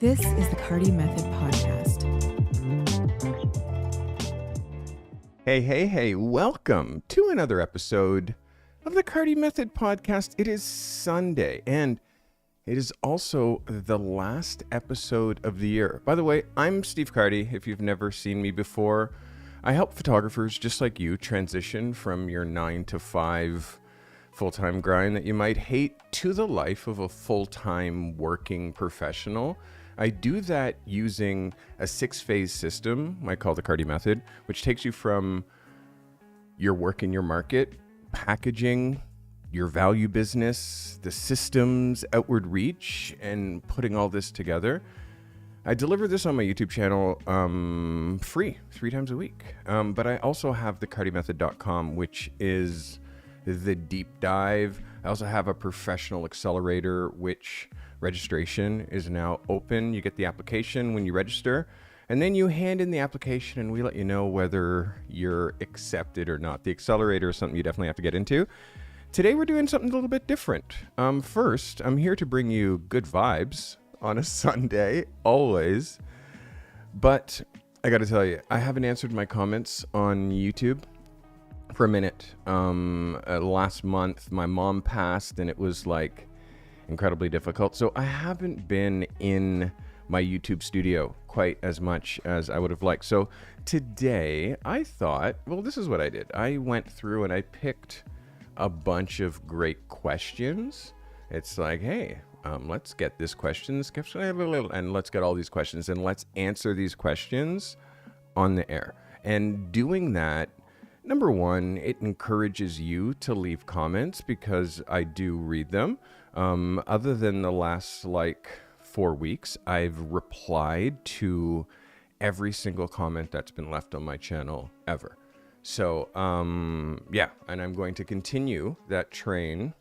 This is the Carty Method podcast. Hey, welcome to another episode of the Carty Method podcast. It is Sunday, and it is also the last episode of the year. By the way, I'm Steve Carty. If you've never seen me before, I help photographers just like you transition from your 9 to 5 full-time grind that you might hate to the life of a full-time working professional. I do that using a 6-phase system I call the Carty Method, which takes you from your work in your market, packaging, your value business, the systems, outward reach, and putting all this together. I deliver this on my YouTube channel free 3 times a week. But I also have the cartymethod.com, which is the deep dive. I also have a professional accelerator, which registration is now open. You get the application when you register, and then you hand in the application and we let you know whether you're accepted or not. The accelerator is something you definitely have to get into. Today we're doing something a little bit different. First, I'm here to bring you good vibes on a Sunday, always. But I got to tell you, I haven't answered my comments on YouTube for a minute. Last month, my mom passed, and it was like incredibly difficult. So I haven't been in my YouTube studio quite as much as I would have liked. So today I thought, well, this is what I did. I went through and I picked a bunch of great questions. It's like, hey, let's get this question, and let's get all these questions, and let's answer these questions on the air. And doing that, number one, it encourages you to leave comments because I do read them. Other than the last 4 weeks, I've replied to every single comment that's been left on my channel ever. So, yeah, and I'm going to continue that train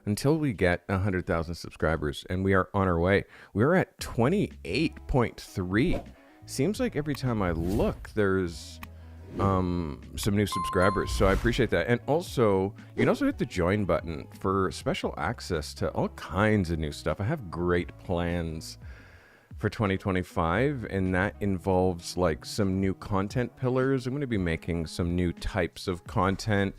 until we get 100,000 subscribers, and we are on our way. We're at 28.3. Seems like every time I look, there's some new subscribers, so I appreciate that. And also, you can also hit the join button for special access to all kinds of new stuff. I have great plans for 2025, and that involves some new content pillars. I'm going to be making some new types of content.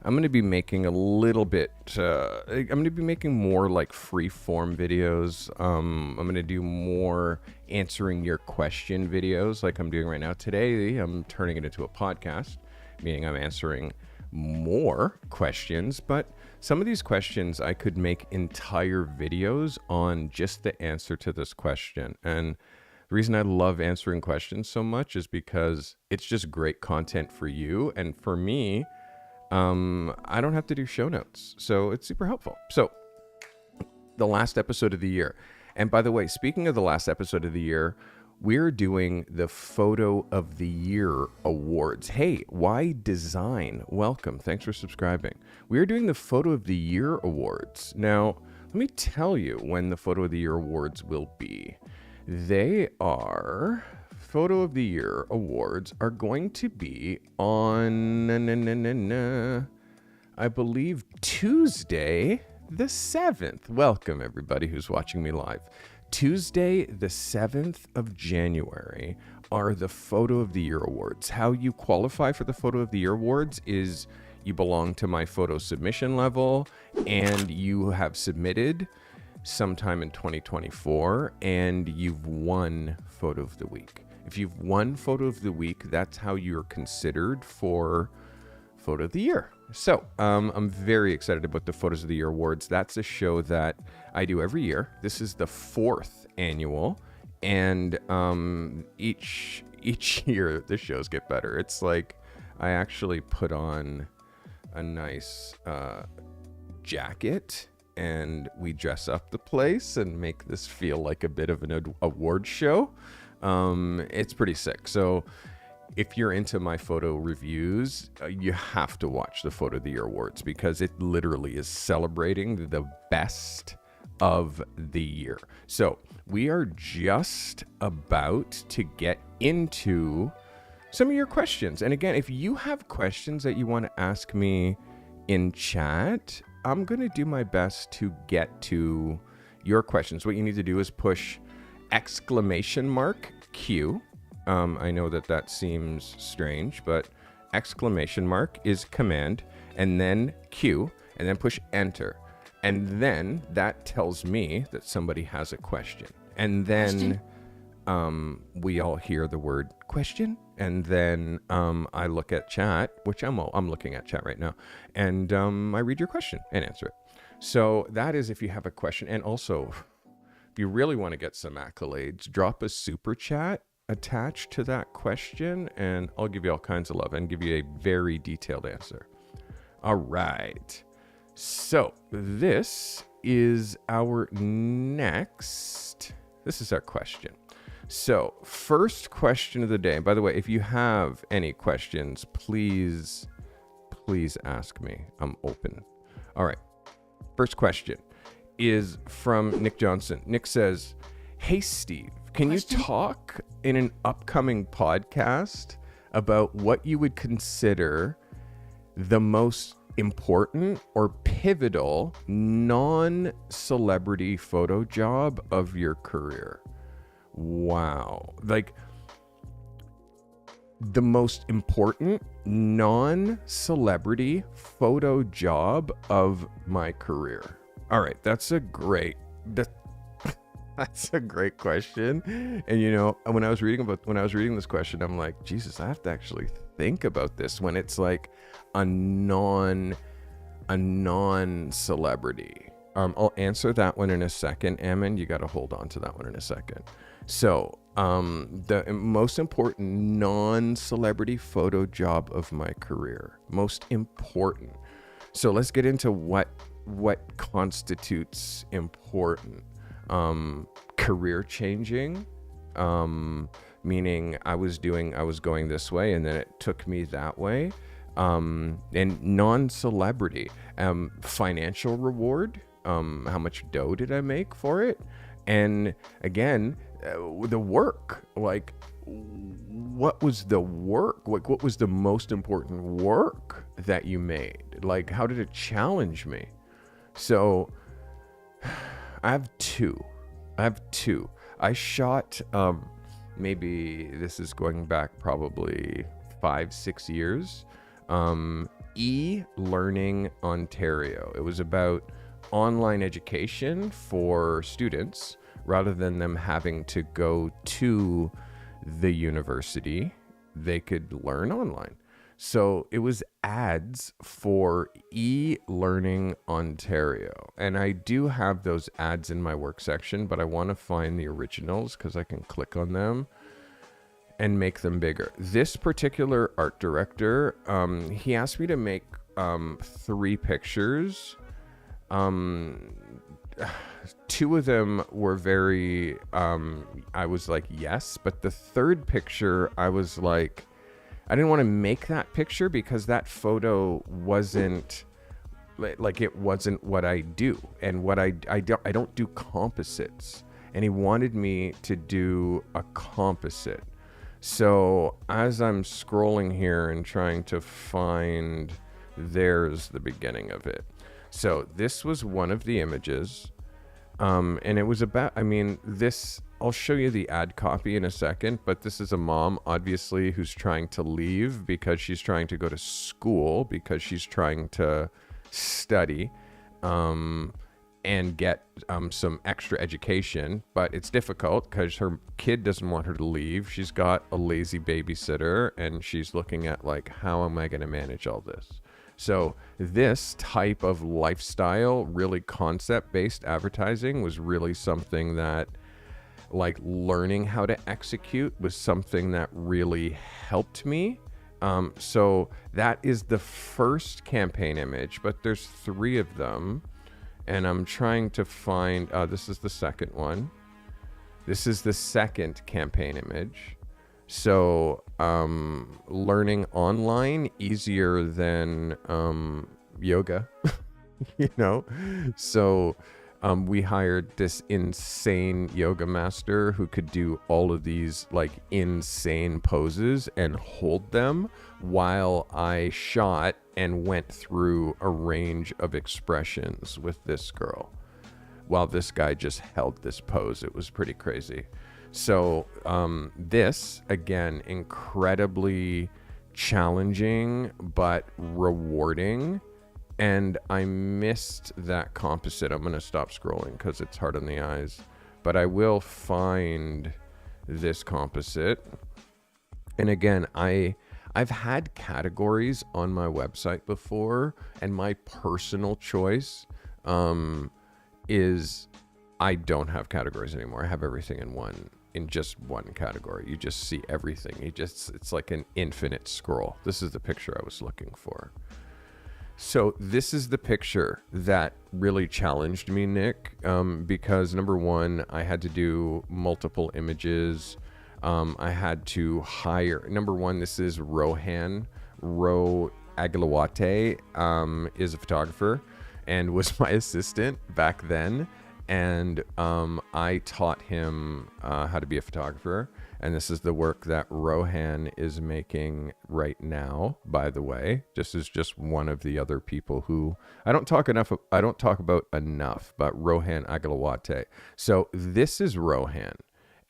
I'm going to be making a little bit, I'm going to be making more free form videos. I'm going to do more answering your question videos like I'm doing right now. Today, I'm turning it into a podcast, meaning I'm answering more questions, but some of these questions I could make entire videos on just the answer to this question. And the reason I love answering questions so much is because it's just great content for you. And for me, I don't have to do show notes, so it's super helpful. So, the last episode of the year. And by the way, speaking of the last episode of the year, we're doing the Photo of the Year Awards. Hey, why design? Welcome. Thanks for subscribing. We're doing the Photo of the Year Awards. Now, let me tell you when the Photo of the Year Awards will be. They are... Photo of the Year Awards are going to be on, I believe, Tuesday the 7th. Welcome, everybody who's watching me live. Tuesday the 7th of January are the Photo of the Year Awards. How you qualify for the Photo of the Year Awards is you belong to my photo submission level, and you have submitted sometime in 2024, and you've won Photo of the Week. If you've won Photo of the Week, that's how you're considered for Photo of the Year. So I'm very excited about the Photos of the Year Awards. That's a show that I do every year. This is the 4th annual, and each year the shows get better. It's like I actually put on a nice jacket, and we dress up the place and make this feel like a bit of an award show. It's pretty sick. So if you're into my photo reviews, you have to watch the Photo of the Year Awards because it literally is celebrating the best of the year. So we are just about to get into some of your questions. And again, if you have questions that you want to ask me in chat, I'm going to do my best to get to your questions. What you need to do is push exclamation mark Q. I know that seems strange, but exclamation mark is command, and then Q, and then push enter. And then that tells me that somebody has a question. And then we all hear the word question. And then I look at chat, which I'm looking at chat right now. And I read your question and answer it. So that is if you have a question. And also, if you really want to get some accolades, drop a super chat attached to that question, and I'll give you all kinds of love and give you a very detailed answer. All right. So this is our question. So first question of the day. By the way, if you have any questions, please ask me. I'm open. All right. First question is from Nick Johnson. Nick says, "Hey Steve, can you talk in an upcoming podcast about what you would consider the most important or pivotal non-celebrity photo job of your career?" Wow. Like, the most important non-celebrity photo job of my career. All right, that's a great question. And when I was reading this question, I'm like, Jesus, I have to actually think about this when it's like a non-celebrity. I'll answer that one in a second. Ammon, you got to hold on to that one in a second. So, the most important non-celebrity photo job of my career. Most important. So let's get into what constitutes important. Career changing, meaning I was going this way and then it took me that way. And non-celebrity, financial reward. How much dough did I make for it? And again, the work, like, what was the work? What was the most important work that you made? Like, how did it challenge me? So I have two. I shot, maybe this is going back probably 5-6 years, e-learning Ontario. It was about online education for students rather than them having to go to the university. They could learn online. So it was ads for e-learning Ontario. And I do have those ads in my work section, but I want to find the originals because I can click on them and make them bigger. This particular art director, he asked me to make 3 pictures. 2 of them were very, I was like, yes. But the third picture, I was like, I didn't want to make that picture because that photo wasn't like, it wasn't what I do. And what I don't do composites. And he wanted me to do a composite. So as I'm scrolling here and trying to find, there's the beginning of it. So this was one of the images. And it was about, this, I'll show you the ad copy in a second, but this is a mom, obviously, who's trying to leave because she's trying to go to school, because she's trying to study, and get some extra education, but it's difficult because her kid doesn't want her to leave. She's got a lazy babysitter, and she's looking at, like, how am I going to manage all this? So this type of lifestyle, really concept-based advertising, was really something that, like, learning how to execute was something that really helped me. So that is the first campaign image, but there's 3 of them. And I'm trying to find, this is the second one. This is the second campaign image. So, learning online easier than yoga, So, we hired this insane yoga master who could do all of these, like, insane poses and hold them while I shot and went through a range of expressions with this girl. while this guy just held this pose. It was pretty crazy. So this, again, incredibly challenging but rewarding. And I missed that composite. I'm going to stop scrolling because it's hard on the eyes. But I will find this composite. And again, I've had categories on my website before, and my personal choice is I don't have categories anymore. I have everything in just one category. You just see everything. It's like an infinite scroll. This is the picture I was looking for. So this is the picture that really challenged me, Nick, because number one, I had to do multiple images. I had to hire, number one, this is Rohan. Ro Aglawate is a photographer and was my assistant back then. And I taught him how to be a photographer. And this is the work that Rohan is making right now, by the way. This is just one of the other people who I don't talk about enough, but Rohan Aglawate. So this is Rohan.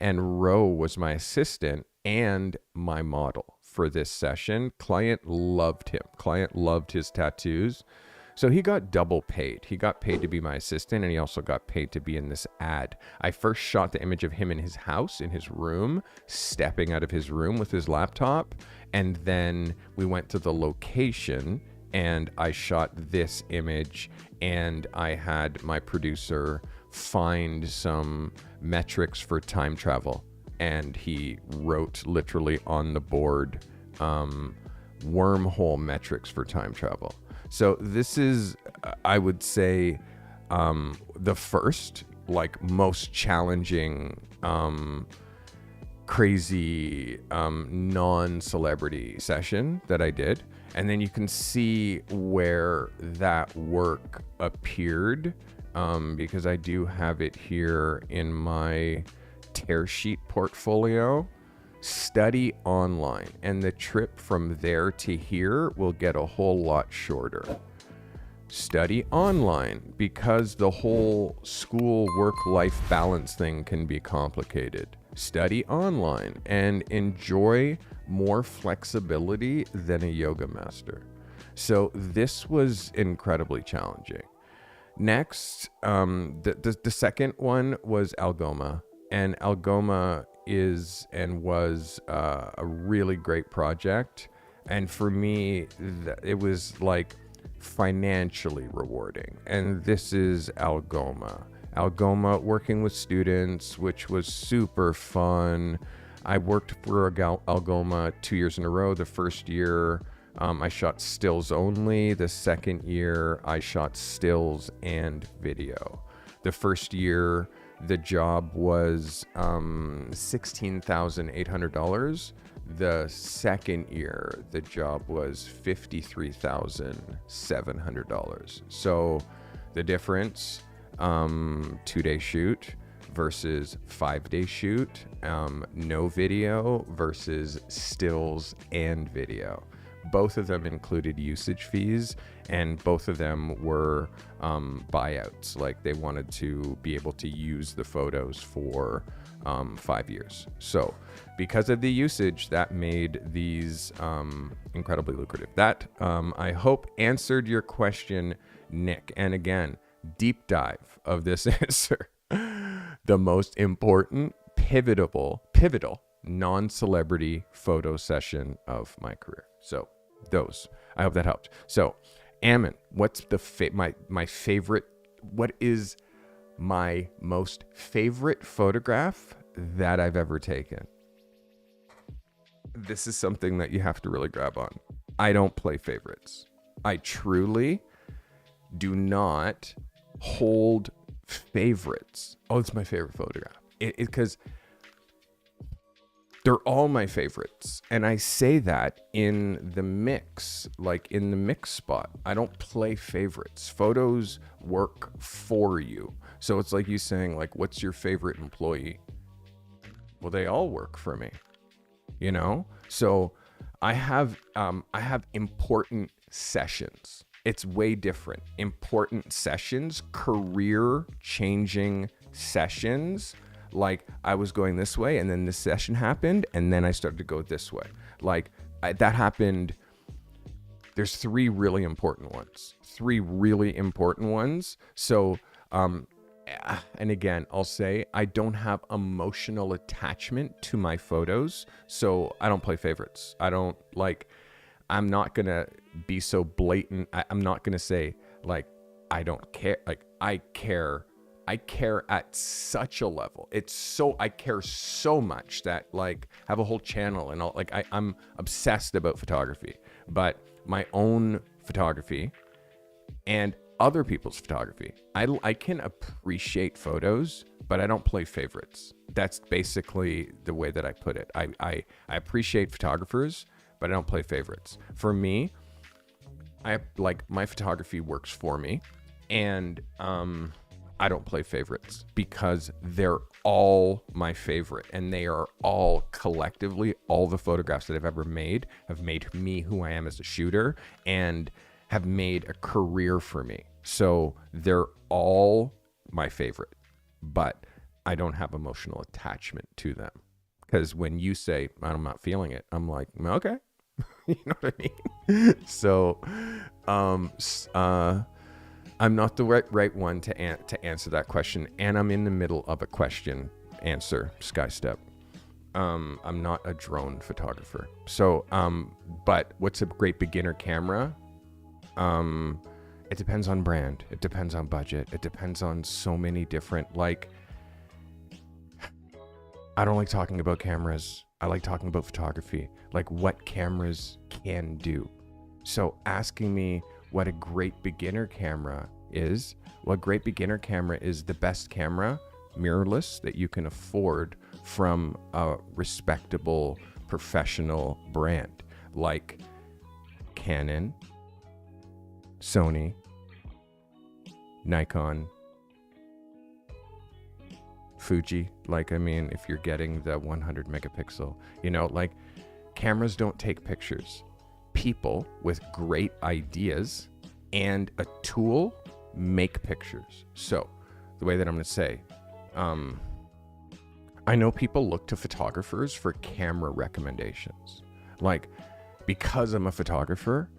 And Ro was my assistant and my model for this session. Client loved him. Client loved his tattoos. So he got double paid. He got paid to be my assistant, and he also got paid to be in this ad. I first shot the image of him in his house, in his room, stepping out of his room with his laptop. And then we went to the location, and I shot this image, and I had my producer find some metrics for time travel. And he wrote literally on the board, wormhole metrics for time travel. So this is, I would say, the first, like, most challenging, crazy, non-celebrity session that I did. And then you can see where that work appeared, because I do have it here in my tear sheet portfolio. Study online, and the trip from there to here will get a whole lot shorter. Study online, because the whole school work-life balance thing can be complicated. Study online and enjoy more flexibility than a yoga master. So this was incredibly challenging. Next, the second one was Algoma, and Algoma is and was a really great project, and for me it was like financially rewarding. And this is Algoma working with students, which was super fun. I worked for Algoma 2 years in a row. The first year I shot stills only. The second year I shot stills and video. The first year the job was $16,800. The second year, the job was $53,700. So the difference, 2-day shoot versus 5-day shoot, no video versus stills and video. Both of them included usage fees, and both of them were buyouts. Like, they wanted to be able to use the photos for 5 years. So because of the usage, that made these incredibly lucrative. That, I hope, answered your question, Nick. And again, deep dive of this answer. The most important, pivotal non-celebrity photo session of my career. So those, I hope that helped. So Ammon, what's my favorite, what is my most favorite photograph that I've ever taken? This is something that you have to really grab on. I don't play favorites. I truly do not hold favorites. Oh, it's my favorite photograph. Because they're all my favorites. And I say that in the mix, like in the mix spot. I don't play favorites. Photos work for you. So it's like you saying, like, what's your favorite employee? Well, they all work for me, So I have important sessions. It's way different. Important sessions, career changing sessions. Like I was going this way and then this session happened and then I started to go this way. Like that happened. There's three really important ones. So, and again, I'll say I don't have emotional attachment to my photos. So I don't play favorites. I'm not going to be so blatant. I'm not going to say like, I don't care. Like I care at such a level. I care so much that like I have a whole channel and I'm obsessed about photography, but my own photography and other people's photography. I can appreciate photos, but I don't play favorites. That's basically the way that I put it. I appreciate photographers, but I don't play favorites. For me, my photography works for me, and I don't play favorites because they're all my favorite, and they are all collectively, all the photographs that I've ever made have made me who I am as a shooter and have made a career for me. So they're all my favorite, but I don't have emotional attachment to them. Because when you say, I'm not feeling it, I'm like, okay. You know what I mean? So, I'm not the right one to answer that question, and I'm in the middle of a question answer skystep. I'm not a drone photographer. So, but what's a great beginner camera? It depends on brand. It depends on budget. It depends on so many different, like, I don't like talking about cameras. I like talking about photography, like what cameras can do. So asking me what a great beginner camera is, well, a great beginner camera is the best camera, mirrorless, that you can afford from a respectable professional brand like Canon, Sony, Nikon, Fuji. Like, I mean, if you're getting the 100 megapixel, like cameras don't take pictures. People with great ideas and a tool make pictures. So the way that I'm going to say, I know people look to photographers for camera recommendations. Like, because I'm a photographer,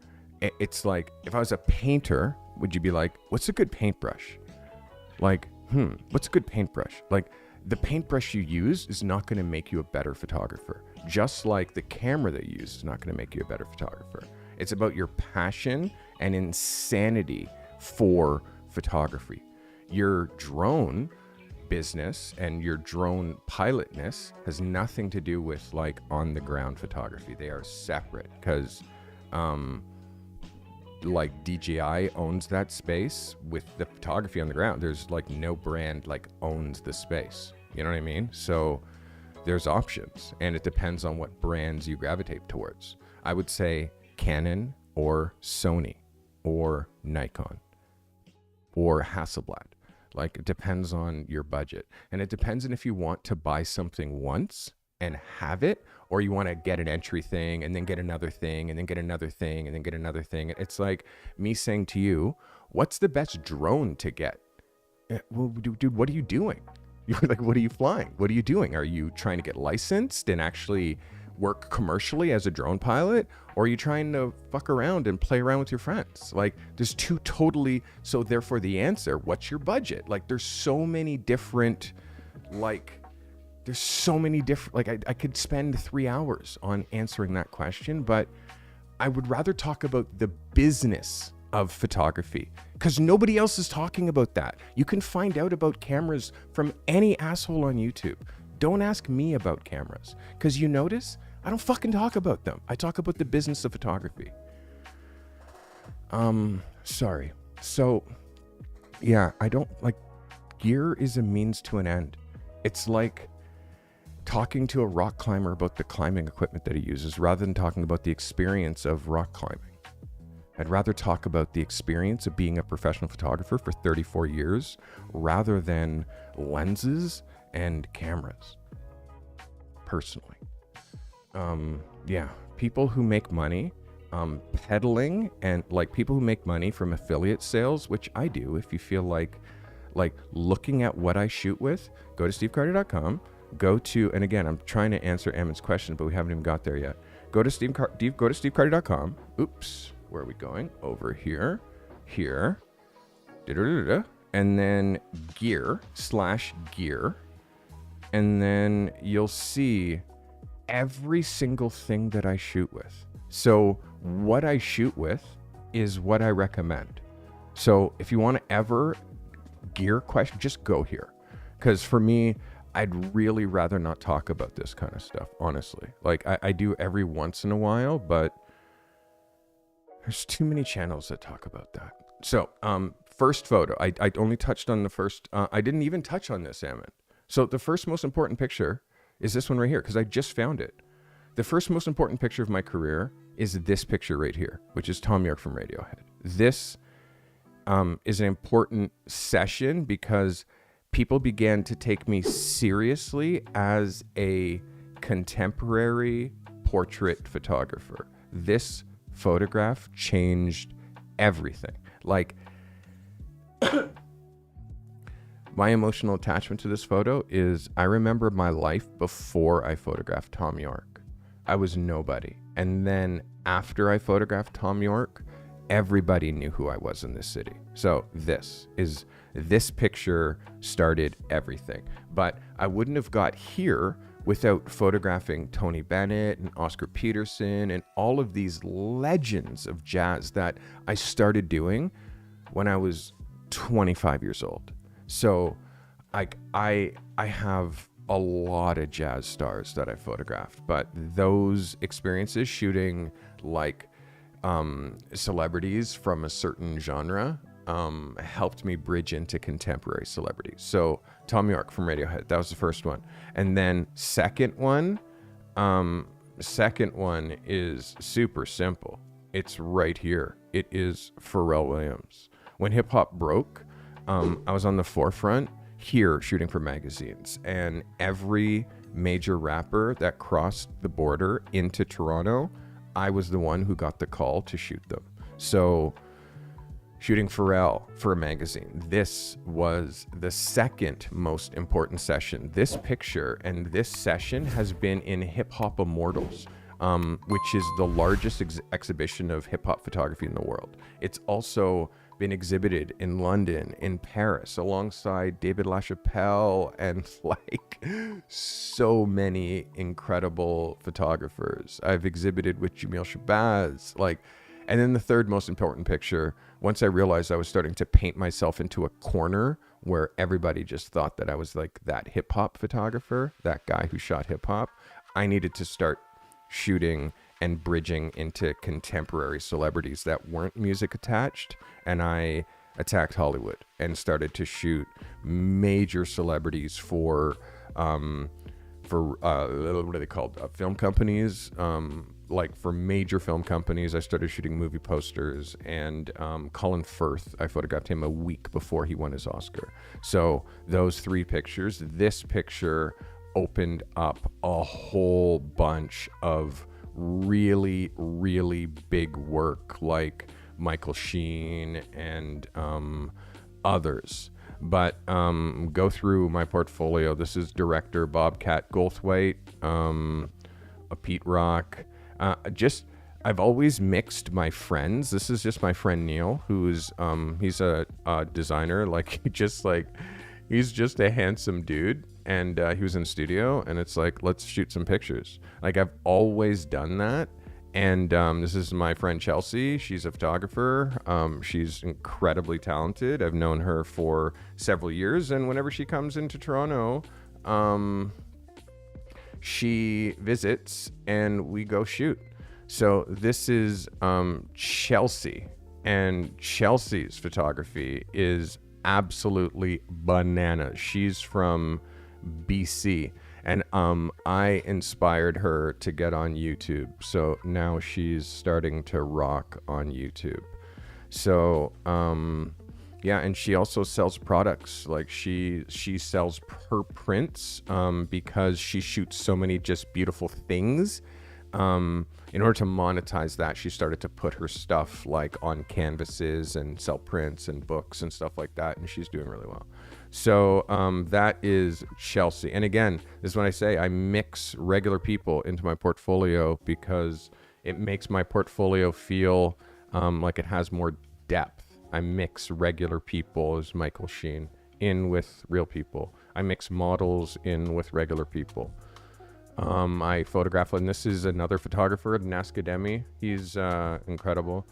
it's like, if I was a painter, would you be like, what's a good paintbrush? Like, what's a good paintbrush? Like, the paintbrush you use is not going to make you a better photographer. Just like the camera that you use is not going to make you a better photographer. It's about your passion and insanity for photography. Your drone business and your drone pilotness has nothing to do with like on the ground photography. They are separate because like DJI owns that space with the photography on the ground. There's like no brand like owns the space. You know what I mean? So there's options, and it depends on what brands you gravitate towards. I would say Canon or Sony or Nikon or Hasselblad. Like, it depends on your budget, and it depends on if you want to buy something once and have it, or you want to get an entry thing and then get another thing and then get another thing and then get another thing. It's like me saying to you, what's the best drone to get? Well, dude, what are you doing? You're like, what are you flying? What are you doing? Are you trying to get licensed and actually work commercially as a drone pilot? Or are you trying to fuck around and play around with your friends? Like, there's two totally, so therefore the answer, what's your budget? Like, there's so many different, like, I could spend 3 hours on answering that question, but I would rather talk about the business of photography because nobody else is talking about that. You can find out about cameras from any asshole on YouTube. Don't ask me about cameras because you notice I don't fucking talk about them. I talk about the business of photography. Sorry. So yeah, I don't like, gear is a means to an end. It's like talking to a rock climber about the climbing equipment that he uses rather than talking about the experience of rock climbing. I'd rather talk about the experience of being a professional photographer for 34 years rather than lenses and cameras, personally. Yeah, people who make money peddling and like people who make money from affiliate sales, which I do. If you feel like looking at what I shoot with, go to stevecarty.com. Go to, and again, I'm trying to answer Ammon's question, but we haven't even got there yet. Go to stevecarty.com. Oops, where are we going? Over here, and then gear, and then you'll see every single thing that I shoot with. So what I shoot with is what I recommend. So if you want to ever gear question, just go here. Because for me, I'd really rather not talk about this kind of stuff, honestly. Like I do every once in a while, but there's too many channels that talk about that. So first photo, I only touched on the first, I didn't even touch on this, Ammon. So the first most important picture is this one right here, because I just found it. The first most important picture of my career is this picture right here, which is Thom Yorke from Radiohead. This is an important session because people began to take me seriously as a contemporary portrait photographer. This photograph changed everything. Like, my emotional attachment to this photo is I remember my life before I photographed Thom Yorke. I was nobody. And then after I photographed Thom Yorke, everybody knew who I was in this city. So this picture started everything. But I wouldn't have got here without photographing Tony Bennett and Oscar Peterson and all of these legends of jazz that I started doing when I was 25 years old. So like I have a lot of jazz stars that I photographed, but those experiences shooting like celebrities from a certain genre helped me bridge into contemporary celebrities. So Thom Yorke from Radiohead, that was the first one. And then second one is super simple. It's right here. It is Pharrell Williams. When hip hop broke, I was on the forefront here shooting for magazines, and every major rapper that crossed the border into Toronto, I was the one who got the call to shoot them. So shooting Pharrell for a magazine, this was the second most important session. This picture and this session has been in Hip Hop Immortals, which is the largest exhibition of hip hop photography in the world. It's also been exhibited in London, in Paris, alongside David LaChapelle and like so many incredible photographers. I've exhibited with Jamil Shabazz, like, and then the third most important picture, once I realized I was starting to paint myself into a corner where everybody just thought that I was like that hip hop photographer, that guy who shot hip hop, I needed to start shooting and bridging into contemporary celebrities that weren't music attached. And I attacked Hollywood and started to shoot major celebrities for what are they called? Film companies. Like for major film companies, I started shooting movie posters, and Colin Firth, I photographed him a week before he won his Oscar. So those three pictures, this picture opened up a whole bunch of really, really big work like Michael Sheen and others. But go through my portfolio. This is director Bobcat Goldthwait, a Pete Rock. I've always mixed my friends. This is just my friend Neil, who's he's a designer. Like he's just a handsome dude. And he was in the studio, and it's like, let's shoot some pictures. Like, I've always done that. And this is my friend Chelsea. She's a photographer. She's incredibly talented. I've known her for several years. And whenever she comes into Toronto, she visits and we go shoot. So this is Chelsea. And Chelsea's photography is absolutely bananas. She's from BC, and I inspired her to get on YouTube, so now she's starting to rock on YouTube. So yeah, and she also sells products. Like she sells her prints because she shoots so many just beautiful things. in order to monetize that, she started to put her stuff like on canvases and sell prints and books and stuff like that, and she's doing really well. So that is Chelsea. And again, this is when I say I mix regular people into my portfolio because it makes my portfolio feel like it has more depth. I mix regular people, as Michael Sheen, in with real people. I mix models in with regular people. I photograph, and this is another photographer, Naskademi. He's incredible.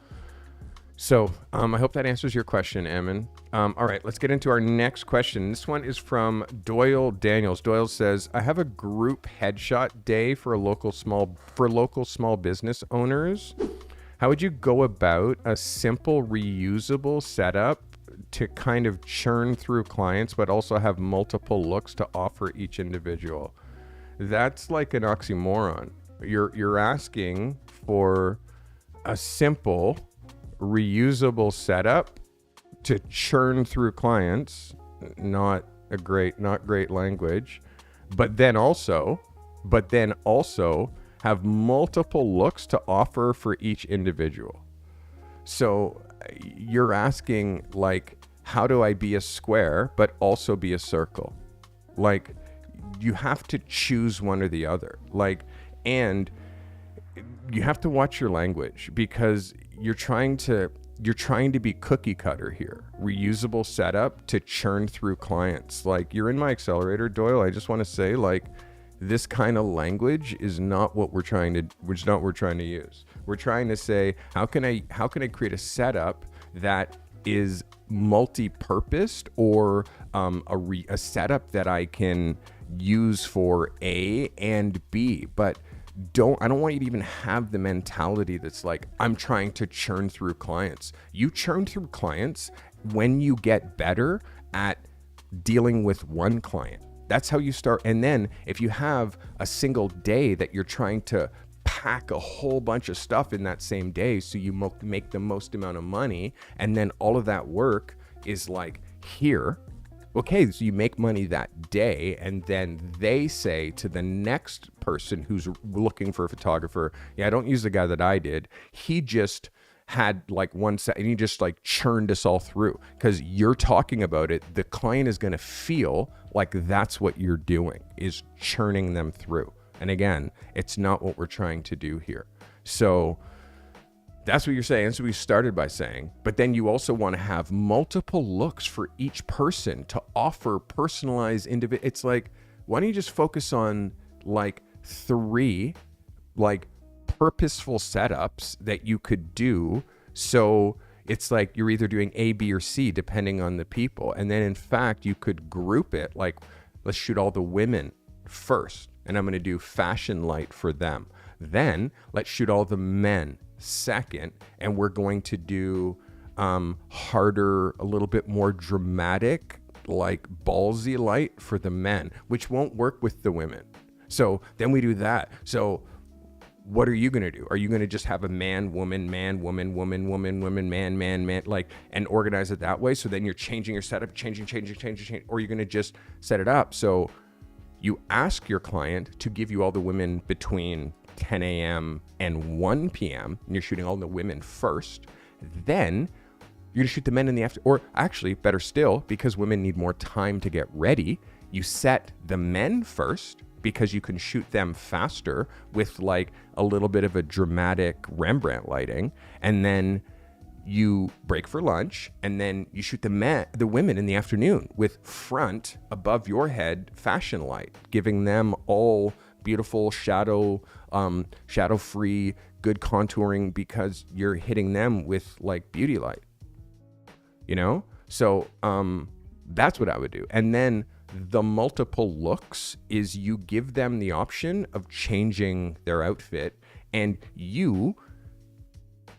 So I hope that answers your question, Emin. All right, let's get into our next question. This one is from Doyle Daniels. Doyle says, I have a group headshot day for local small business owners. How would you go about a simple reusable setup to kind of churn through clients, but also have multiple looks to offer each individual? That's like an oxymoron. You're asking for a simple reusable setup to churn through clients, not great language, but then also have multiple looks to offer for each individual. So you're asking, like, how do I be a square but also be a circle? Like, you have to choose one or the other. Like, and you have to watch your language, because you're trying to be cookie cutter here. Reusable setup to churn through clients. Like, you're in my accelerator, Doyle. I just want to say, like, this kind of language is not what we're trying to use. We're trying to say, how can I create a setup that is multi-purposed, or a setup that I can use for A and B, but I don't want you to even have the mentality that's like, I'm trying to churn through clients. You churn through clients when you get better at dealing with one client. That's how you start. And then if you have a single day that you're trying to pack a whole bunch of stuff in that same day, so you make the most amount of money, and then all of that work is like here. Okay, so you make money that day, and then they say to the next person who's looking for a photographer, yeah, I don't use the guy that I did. He just had like one set, and he just like churned us all through. Because you're talking about it, the client is going to feel like that's what you're doing, is churning them through. And again, it's not what we're trying to do here. So that's what you're saying. That's what we started by saying. But then you also want to have multiple looks for each person to offer personalized individual. It's like, why don't you just focus on like 3 like purposeful setups that you could do? So it's like you're either doing A, B, or C depending on the people. And then in fact, you could group it like, let's shoot all the women first, and I'm going to do fashion light for them. Then let's shoot all the men second, and we're going to do harder, a little bit more dramatic, like ballsy light for the men, which won't work with the women. So then we do that. So what are you going to do? Are you going to just have a man, woman, man, woman, woman, woman, woman, man, man, man, like, and organize it that way? So then you're changing your setup, changing, or you're going to just set it up. So you ask your client to give you all the women between 10 a.m. and 1 p.m. and you're shooting all the women first. Then you're gonna shoot the men in the after, or actually better still, because women need more time to get ready, you set the men first, because you can shoot them faster with like a little bit of a dramatic Rembrandt lighting, and then you break for lunch, and then you shoot the women in the afternoon with front above your head fashion light, giving them all beautiful shadow free, good contouring, because you're hitting them with like beauty light, you know? So that's what I would do. And then the multiple looks is you give them the option of changing their outfit, and you,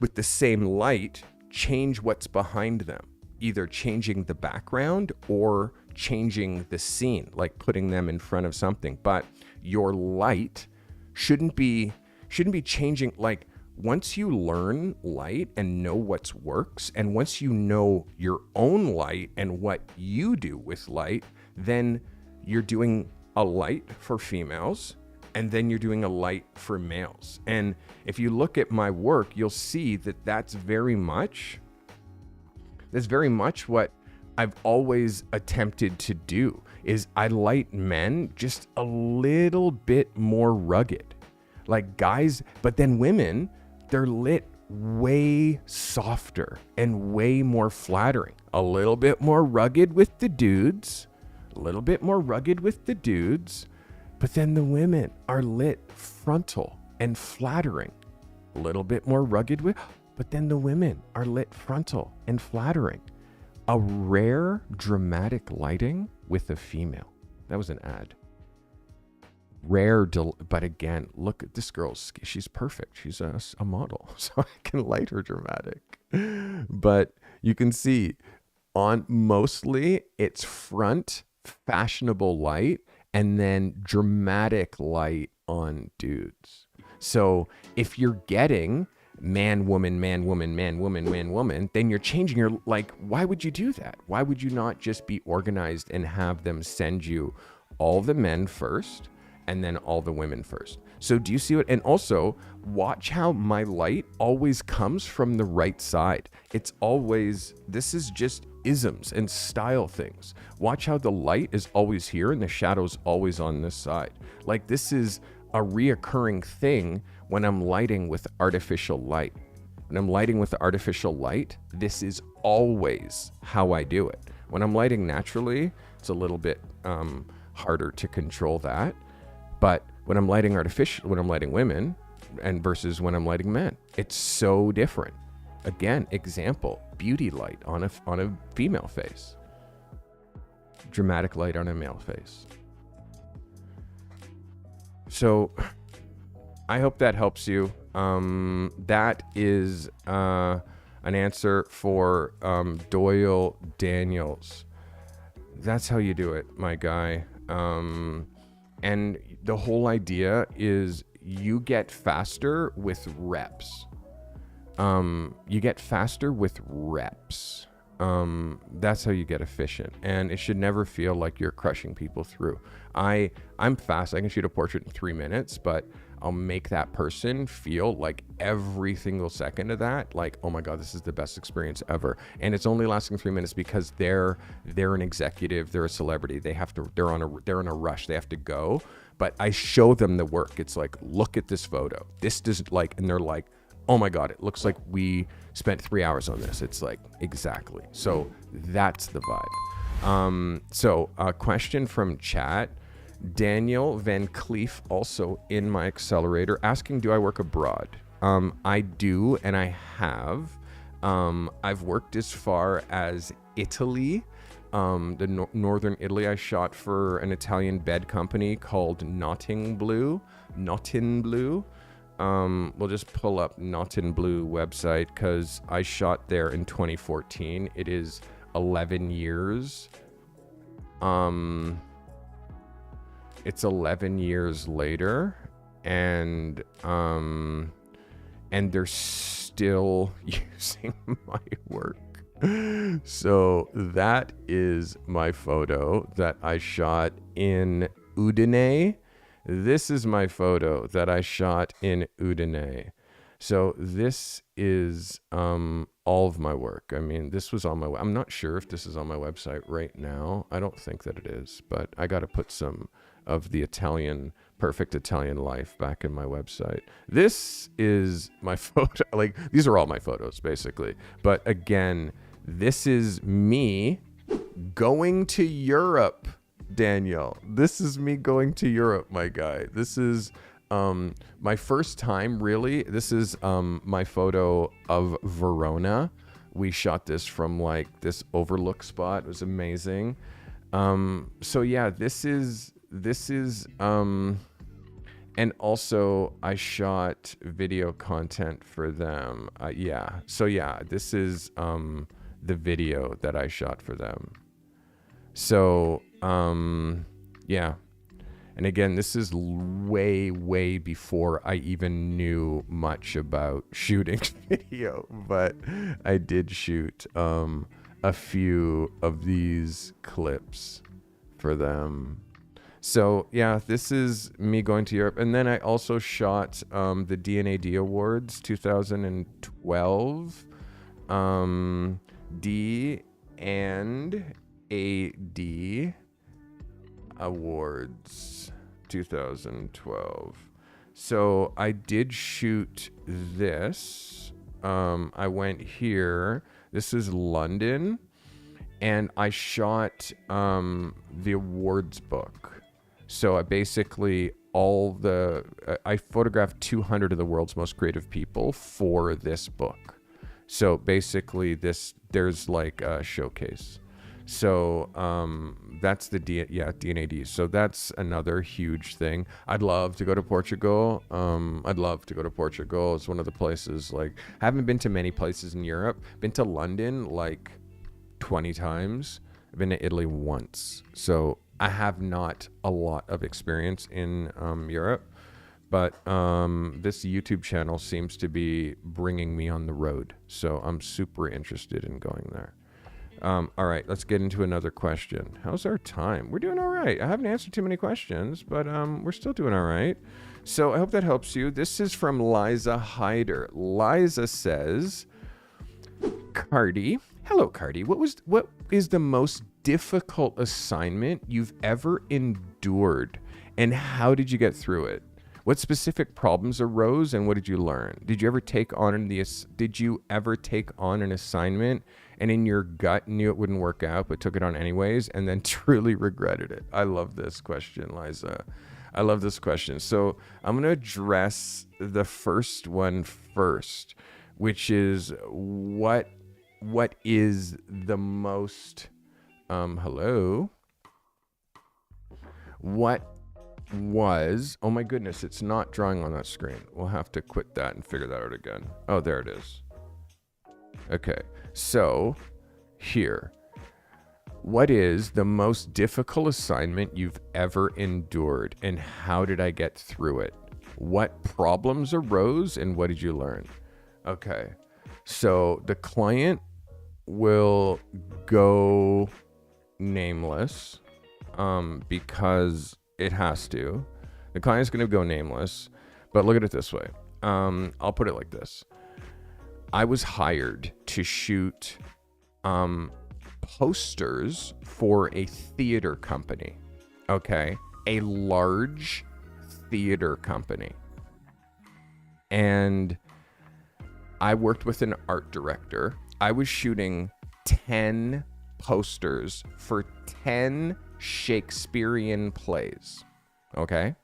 with the same light, change what's behind them, either changing the background or changing the scene, like putting them in front of something. But your light shouldn't be changing. Like, once you learn light and know what works, and once you know your own light and what you do with light, then you're doing a light for females and then you're doing a light for males. And if you look at my work, you'll see that that's very much what I've always attempted to do, is I light men just a little bit more rugged, like guys, but then women, they're lit way softer and way more flattering, a little bit more rugged with the dudes, but then the women are lit frontal and flattering, a little bit more rugged but then the women are lit frontal and flattering. A rare dramatic lighting with a female. That was an ad. But again, look at this girl. She's perfect. She's a model, so I can light her dramatic. But you can see on mostly it's front fashionable light and then dramatic light on dudes. So if you're getting man, woman, man, woman, man, woman, man, woman, then you're changing your, like, why would you do that? Why would you not just be organized and have them send you all the men first and then all the women first? So do you see what? And also watch how my light always comes from the right side. It's always, this is just isms and style things. Watch how the light is always here and the shadow's always on this side. Like, this is a reoccurring thing when I'm lighting with artificial light. When I'm lighting with the artificial light, this is always how I do it. When I'm lighting naturally, it's a little bit harder to control that. But when I'm lighting when I'm lighting women and versus when I'm lighting men, it's so different. Again, example, beauty light on a female face. Dramatic light on a male face. So I hope that helps you. That is an answer for Doyle Daniels. That's how you do it, my guy. And the whole idea is you get faster with reps. That's how you get efficient, and it should never feel like you're crushing people through. I'm fast. I can shoot a portrait in 3 minutes, but I'll make that person feel like every single second of that, like, oh my God, this is the best experience ever. And it's only lasting 3 minutes because they're an executive, they're a celebrity, they're in a rush, they have to go. But I show them the work. It's like, look at this photo. This doesn't like, and they're like, oh my God, it looks like we spent 3 hours on this. It's like, exactly. So that's the vibe. So a question from chat. Daniel Van Cleef, also in my accelerator, asking, do I work abroad? I do, and I have. I've worked as far as Italy, northern Italy. I shot for an Italian bed company called Notting Blue. We'll just pull up Notting Blue website because I shot there in 2014. It is 11 years. It's 11 years later, and they're still using my work. So that is my photo that I shot in Udine. This is my photo that I shot in Udine. So this is all of my work. I mean, this was on my, I'm not sure if this is on my website right now. I don't think that it is, but I got to put some of the perfect Italian life back in my website. This is my photo. Like, these are all my photos basically. But again, this is me going to Europe, Daniel. This is me going to Europe, my guy. This is my first time, really. This is my photo of Verona. We shot this from like this overlook spot. It was amazing. So yeah, this is and also I shot video content for them. So yeah, this is the video that I shot for them. So yeah. And again, this is way, way before I even knew much about shooting video, but I did shoot a few of these clips for them. So yeah, this is me going to Europe. And then I also shot the D&AD Awards 2012. D&AD Awards 2012. So I did shoot this. I went here. This is London. And I shot the awards book. So I basically I photographed 200 of the world's most creative people for this book. So basically there's like a showcase. So that's the D&AD. So that's another huge thing. I'd love to go to Portugal. It's one of the places, like, I haven't been to many places in Europe. Been to London like 20 times. I've been to Italy once. So I have not a lot of experience in Europe. But this YouTube channel seems to be bringing me on the road. So I'm super interested in going there. All right, let's get into another question. How's our time? We're doing all right. I haven't answered too many questions, but we're still doing all right. So I hope that helps you. This is from Liza Hyder. Liza says, Carty. Hello, Carty. What is the most difficult assignment you've ever endured, and how did you get through it? What specific problems arose, and what did you learn? Did you ever take on an assignment and in your gut knew it wouldn't work out, but took it on anyways, and then truly regretted it? I love this question, Liza. I love this question. So I'm going to address the first one first, which is what is the most, hello? What was, oh my goodness, it's not drawing on that screen. We'll have to quit that and figure that out again. Oh, there it is. Okay, so here, what is the most difficult assignment you've ever endured, and how did I get through it? What problems arose, and what did you learn? Okay, so the client will go nameless because it has to. The client's going to go nameless, but look at it this way. I'll put it like this. I was hired to shoot posters for a theater company. Okay. A large theater company. And I worked with an art director. I was shooting 10 posters for 10 Shakespearean plays. Okay.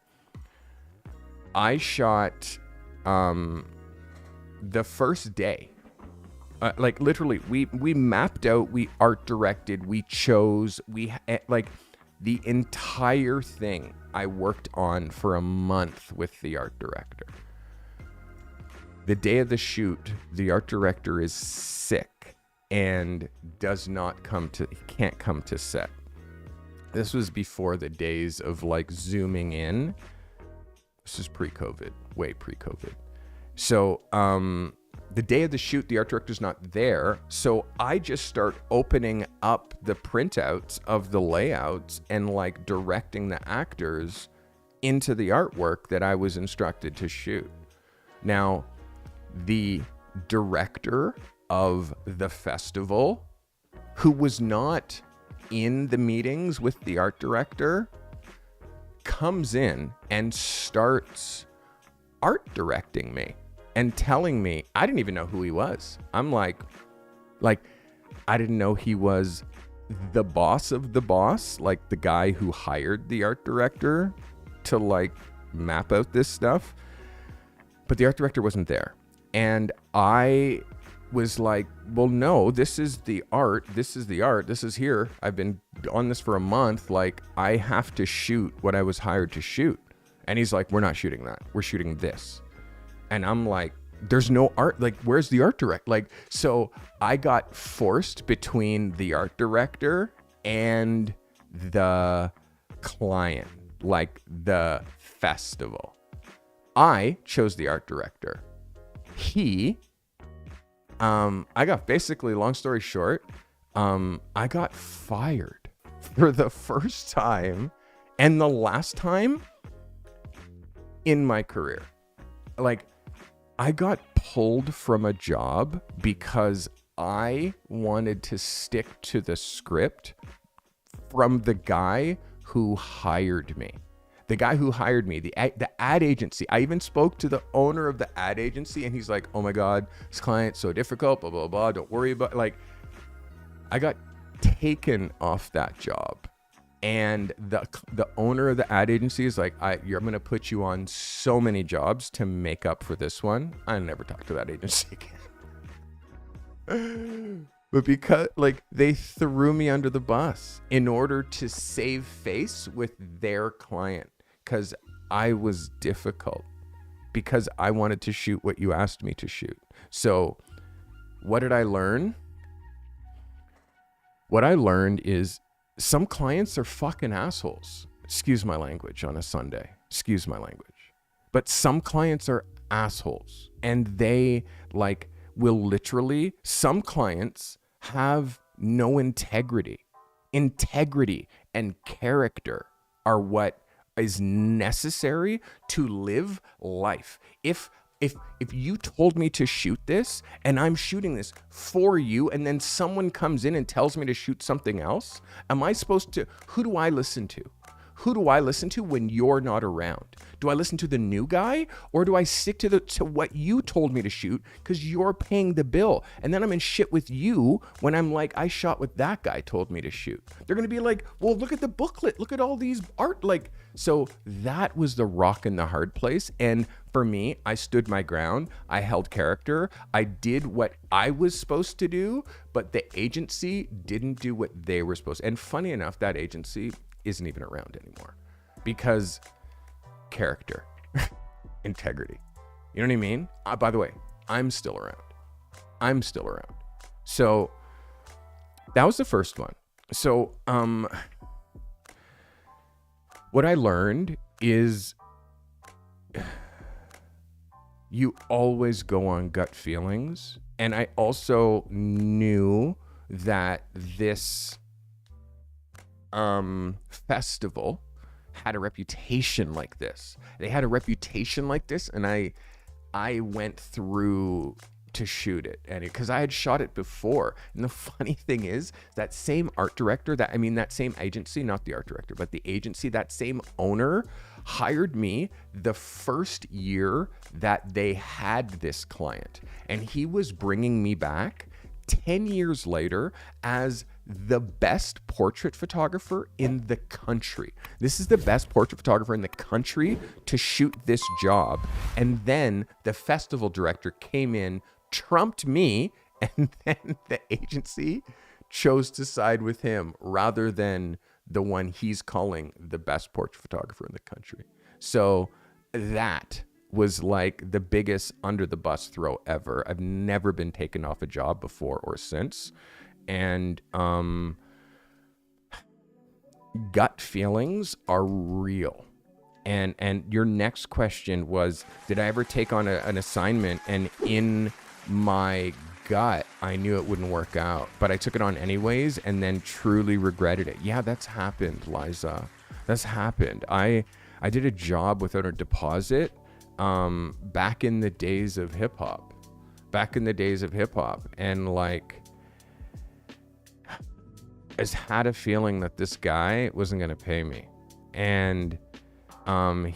I shot the first day. Like literally, we mapped out, we art directed, we chose, like the entire thing I worked on for a month with the art director. The day of the shoot, the art director is sick and can't come to set. This was before the days of like zooming in. This is pre-COVID, way pre-COVID. So the day of the shoot, the art director's not there. So I just start opening up the printouts of the layouts and like directing the actors into the artwork that I was instructed to shoot. Now, the director of the festival, who was not in the meetings with the art director, comes in and starts art directing me and telling me, I didn't even know who he was. I'm like I didn't know he was the boss of the boss, like the guy who hired the art director to like map out this stuff. But the art director wasn't there. And I was like, well, no, this is the art. This is here. I've been on this for a month. Like, I have to shoot what I was hired to shoot. And he's like, we're not shooting that. We're shooting this. And I'm like, there's no art. Like, where's the art director? Like, so I got forced between the art director and the client, like the festival. I chose the art director. I got basically, long story short, I got fired for the first time And the last time in my career, like, I got pulled from a job because I wanted to stick to the script from the guy who hired me. The guy who hired me, the ad agency. I even spoke to the owner of the ad agency, and he's like, "Oh my God, this client's so difficult, blah, blah, blah. Don't worry about it." Like, I got taken off that job. And the owner of the ad agency is like, I'm going to put you on so many jobs to make up for this one. I never talked to that agency again. But because, like, they threw me under the bus in order to save face with their client, because I was difficult, because I wanted to shoot what you asked me to shoot. So what did I learn? What I learned is some clients are fucking assholes. Excuse my language on a Sunday. Excuse my language. But some clients are assholes, and they, like, will literally, some clients have no integrity. Integrity and character are what is necessary to live life. If you told me to shoot this and I'm shooting this for you, and then someone comes in and tells me to shoot something else, am I supposed to, who do I listen to? Who do I listen to when you're not around? Do I listen to the new guy, or do I stick to what you told me to shoot because you're paying the bill? And then I'm in shit with you when I'm like, I shot what that guy told me to shoot. They're going to be like, well, look at the booklet. Look at all these art. Like, so that was the rock and the hard place. And for me, I stood my ground. I held character. I did what I was supposed to do, but the agency didn't do what they were supposed to. And funny enough, that agency isn't even around anymore because character, integrity. You know what I mean? By the way, I'm still around. So that was the first one. So what I learned is you always go on gut feelings. And I also knew that this festival had a reputation like this. They had a reputation like this, and I went through to shoot it, and because I had shot it before. And the funny thing is, that same art director, that same agency, not the art director, but the agency, that same owner hired me the first year that they had this client, and he was bringing me back 10 years later as the best portrait photographer in the country. This is the best portrait photographer in the country to shoot this job. And then the festival director came in, trumped me, and then the agency chose to side with him rather than the one he's calling the best portrait photographer in the country. So that was like the biggest under the bus throw ever. I've never been taken off a job before or since. And gut feelings are real. And your next question was, did I ever take on an assignment and in my gut I knew it wouldn't work out, but I took it on anyways and then truly regretted it? Yeah, that's happened, Liza. That's happened. I did a job without a deposit back in the days of hip hop. And like, I just had a feeling that this guy wasn't going to pay me, and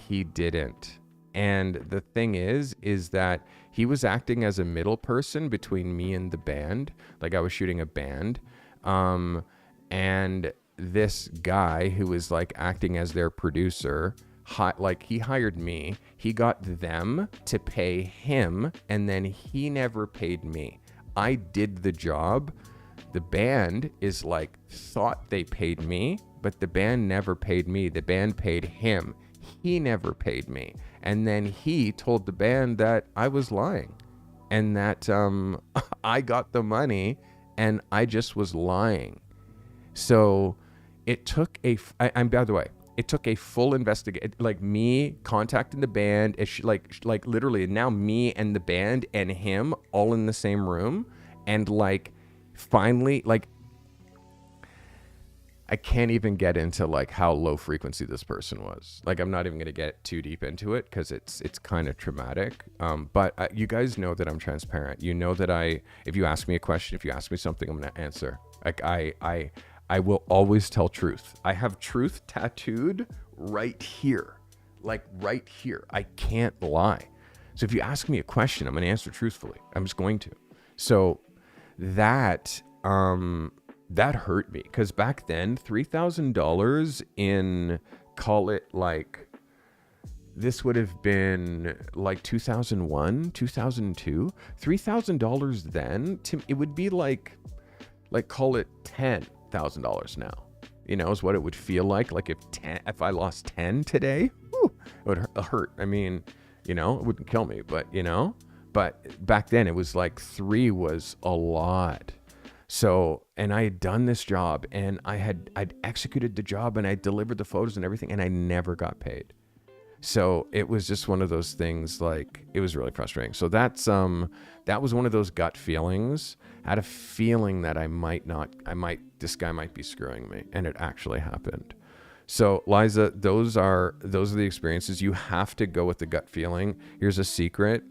he didn't. And the thing is that he was acting as a middle person between me and the band. Like, I was shooting a band, and this guy who was like acting as their producer, he hired me, he got them to pay him, and then he never paid me. I did the job. The band is like, thought they paid me, but the band never paid me. The band paid him. He never paid me. And then he told the band that I was lying and that I got the money and I just was lying. So it took by the way, it took a full investigation, like me contacting the band, like literally now me and the band and him all in the same room. And like, finally, like, I can't even get into like how low frequency this person was. Like, I'm not even going to get too deep into it because it's kind of traumatic. But you guys know that I'm transparent. You know that if you ask me a question, if you ask me something, I'm going to answer. Like I will always tell truth. I have truth tattooed right here, like right here. I can't lie. So if you ask me a question, I'm going to answer truthfully. I'm just going to. So that hurt me because back then, $3,000 in, call it like, this would have been like 2001, 2002, $3,000 then, it would be like call it $10,000 now, you know, is what it would feel like if I lost 10 today, whew, it would hurt. I mean, you know, it wouldn't kill me, but you know, but back then it was like 3 was a lot. So, and I had done this job and I'd executed the job and I delivered the photos and everything and I never got paid. So it was just one of those things, like, it was really frustrating. So that was one of those gut feelings. I had a feeling that this guy might be screwing me, and it actually happened. So Liza, those are the experiences. You have to go with the gut feeling. Here's a secret.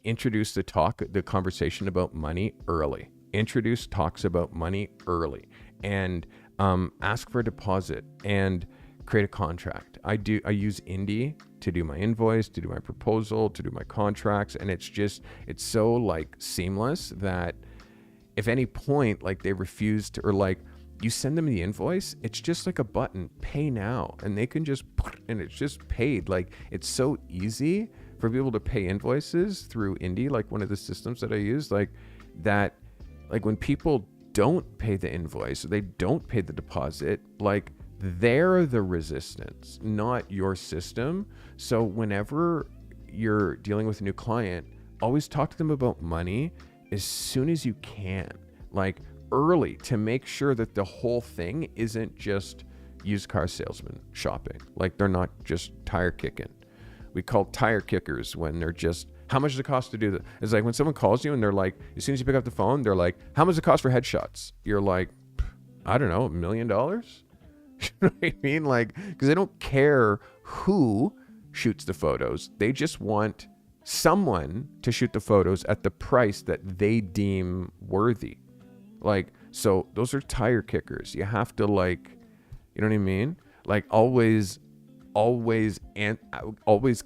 Introduce the conversation about money early. Introduce talks about money early, and ask for a deposit and create a contract. I use Indie to do my invoice, to do my proposal, to do my contracts, and it's so like seamless that if any point like they refuse to, or like you send them the invoice, it's just like a button, pay now, and they can just, and it's just paid. Like, it's so easy for people to pay invoices through Indie, like one of the systems that I use, like that, like when people don't pay the invoice, or they don't pay the deposit, like they're the resistance, not your system. So whenever you're dealing with a new client, always talk to them about money as soon as you can, like early, to make sure that the whole thing isn't just used car salesman shopping. Like, they're not just tire kicking. We call tire kickers when they're just, how much does it cost to do that? It's like when someone calls you and they're like, as soon as you pick up the phone, they're like, how much does it cost for headshots? You're like, I don't know, $1 million? You know what I mean? Like, because they don't care who shoots the photos. They just want someone to shoot the photos at the price that they deem worthy. Like, so those are tire kickers. You have to, like, you know what I mean? Like, always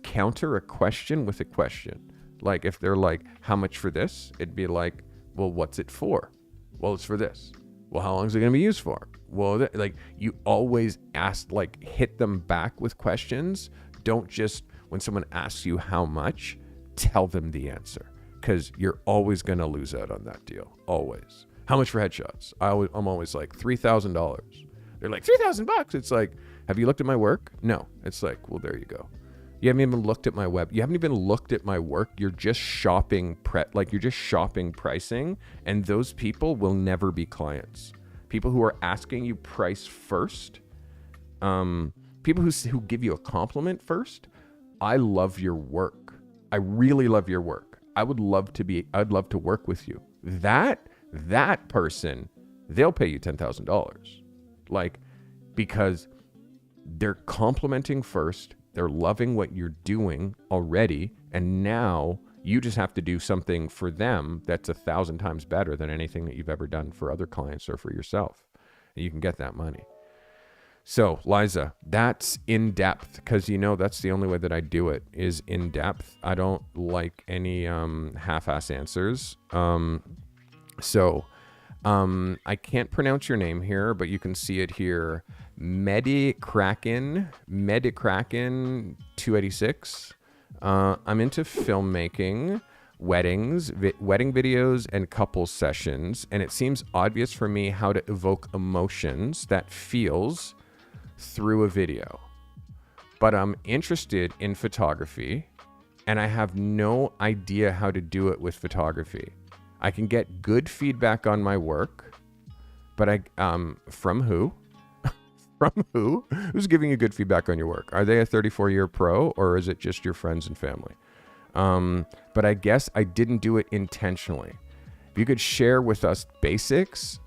counter a question with a question. Like, if they're like, how much for this? It'd be like, well, what's it for? Well, it's for this. Well, how long is it going to be used for? Well, like, you always ask, like, hit them back with questions. Don't just, when someone asks you how much, tell them the answer, because you're always going to lose out on that deal. Always. How much for headshots? I'm always like $3,000. They're like, $3,000? It's like, have you looked at my work? No. It's like, well, there you go. You haven't even looked at my web. You haven't even looked at my work. You're just shopping you're just shopping pricing, and those people will never be clients. People who are asking you price first, people who give you a compliment first. I love your work. I really love your work. I'd love to work with you. That person, they'll pay you $10,000. Like, because they're complimenting first, they're loving what you're doing already, and now you just have to do something for them that's 1,000 times better than anything that you've ever done for other clients or for yourself. And you can get that money. So, Liza, that's in depth, because that's the only way that I do it, is in depth. I don't like any half-ass answers. So I can't pronounce your name here, but you can see it here. Medikraken 286. I'm into filmmaking, weddings, wedding videos, and couple sessions, and it seems obvious for me how to evoke emotions that feels through a video. But I'm interested in photography, and I have no idea how to do it with photography. I can get good feedback on my work, but from who? From who? Who's giving you good feedback on your work? Are they a 34-year pro, or is it just your friends and family? But I guess I didn't do it intentionally. If you could share with us basics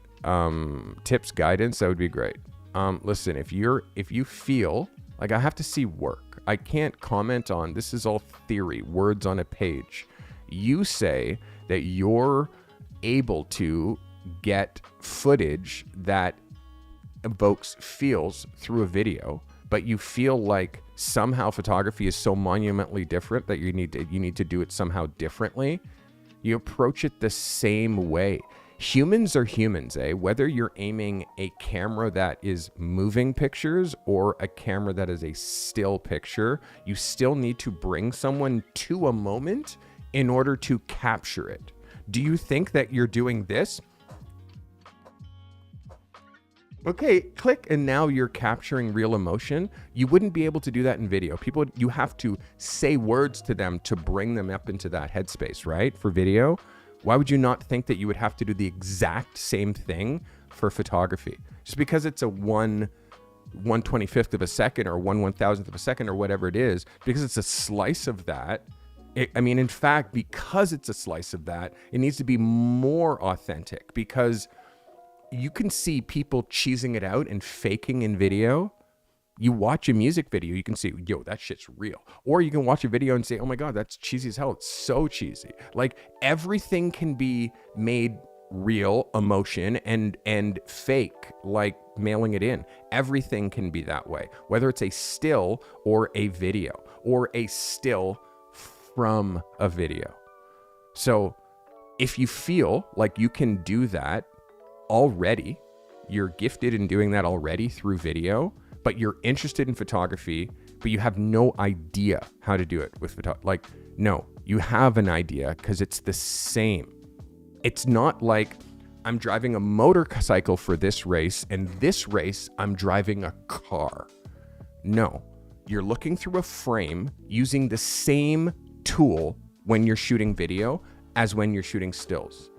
tips, guidance, that would be great. Listen, if you feel like, I have to see work, I can't comment on, this is all theory, words on a page. You say that you're able to get footage that evokes feels through a video, but you feel like somehow photography is so monumentally different that you need to do it somehow differently. You approach it the same way. Humans are humans, whether you're aiming a camera that is moving pictures or a camera that is a still picture, you still need to bring someone to a moment in order to capture it. Do you think that you're doing this? Okay, click, and now you're capturing real emotion. You wouldn't be able to do that in video. You have to say words to them to bring them up into that headspace, right? For video. Why would you not think that you would have to do the exact same thing for photography? Just because it's a 1/125th of a second or 1/1000th of a second or whatever it is, because it's a slice of that. In fact, because it's a slice of that, it needs to be more authentic, because you can see people cheesing it out and faking in video. You watch a music video, you can see, yo, that shit's real. Or you can watch a video and say, oh my God, that's cheesy as hell. It's so cheesy. Like, everything can be made real emotion and fake, like mailing it in. Everything can be that way, whether it's a still or a video or a still from a video. So if you feel like you can do that already, you're gifted in doing that already through video, but you're interested in photography, but you have no idea how to do it with photography. Like, no, you have an idea, because it's the same. It's not like I'm driving a motorcycle for this race, and this race I'm driving a car. No, you're looking through a frame using the same tool when you're shooting video as when you're shooting stills.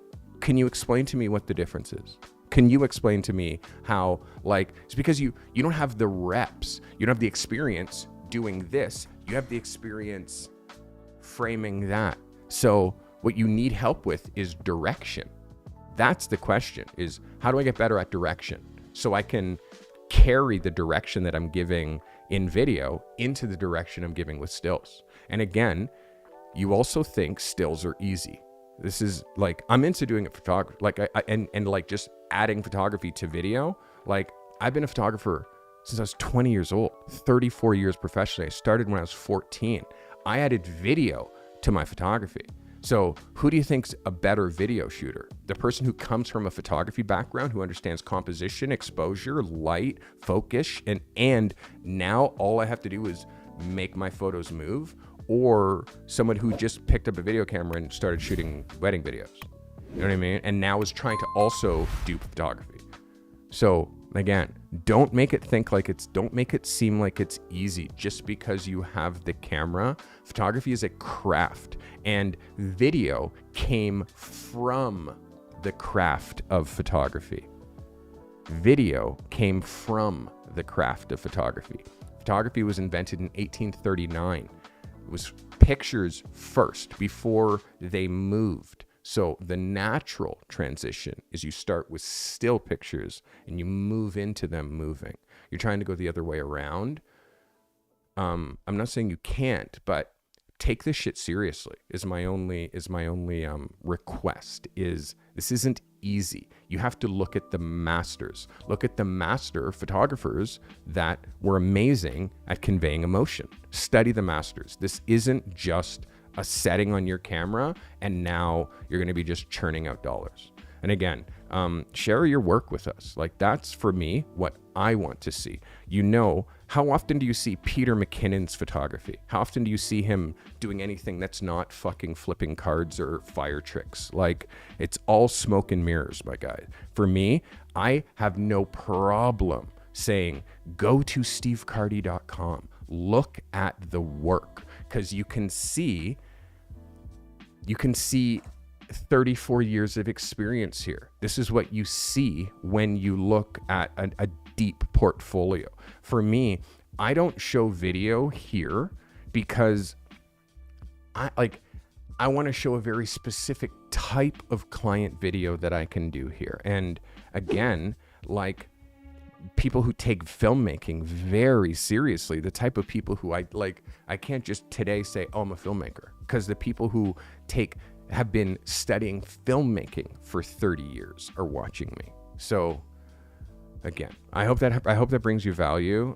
Can you explain to me what the difference is? Can you explain to me how, like, it's because you don't have the reps, you don't have the experience doing this, you have the experience framing that. So what you need help with is direction. That's the question, is how do I get better at direction so I can carry the direction that I'm giving in video into the direction I'm giving with stills. And again, you also think stills are easy. This is like, I'm into doing it photography, like and like just adding photography to video. Like, I've been a photographer since I was 20 years old, 34 years professionally. I started when I was 14. I added video to my photography. So who do you think's a better video shooter? The person who comes from a photography background, who understands composition, exposure, light, focus, and now all I have to do is make my photos move, or someone who just picked up a video camera and started shooting wedding videos? You know what I mean? And now is trying to also do photography. So again, don't make it seem like it's easy just because you have the camera. Photography is a craft, and video came from the craft of photography. Video came from the craft of photography. Photography was invented in 1839. It was pictures first before they moved. So the natural transition is you start with still pictures and you move into them moving. You're trying to go the other way around. I'm not saying you can't, but take this shit seriously is my only request. Is this isn't easy. You have to look at the masters. Look at the master photographers that were amazing at conveying emotion. Study the masters. This isn't just a setting on your camera and now you're going to be just churning out dollars. And again, share your work with us. Like, that's for me what I want to see. You know, how often do you see Peter McKinnon's photography? How often do you see him doing anything that's not fucking flipping cards or fire tricks? Like, it's all smoke and mirrors, my guy. For me, I have no problem saying, go to stevecarty.com, look at the work, because you can see 34 years of experience here. This is what you see when you look at a deep portfolio. For me, I don't show video here because I want to show a very specific type of client video that I can do here. And again, like people who take filmmaking very seriously, the type of people who I can't just today say, oh, I'm a filmmaker, because the people who have been studying filmmaking for 30 years are watching me. So again, I hope that brings you value.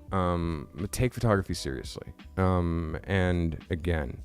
Take photography seriously. And again,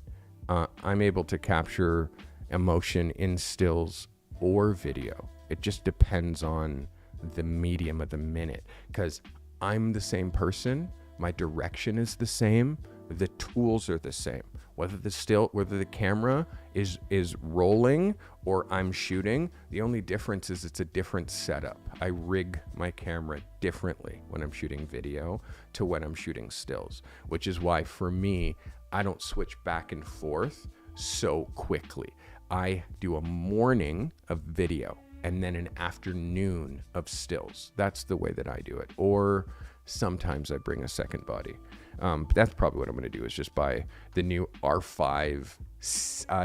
I'm able to capture emotion in stills or video. It just depends on the medium of the minute, because I'm the same person. My direction is the same. The tools are the same. Whether the camera is rolling or I'm shooting, the only difference is it's a different setup. I rig my camera differently when I'm shooting video to when I'm shooting stills, which is why for me, I don't switch back and forth so quickly. I do a morning of video and then an afternoon of stills. That's the way that I do it. Or sometimes I bring a second body. But that's probably what I'm going to do, is just buy the new R5,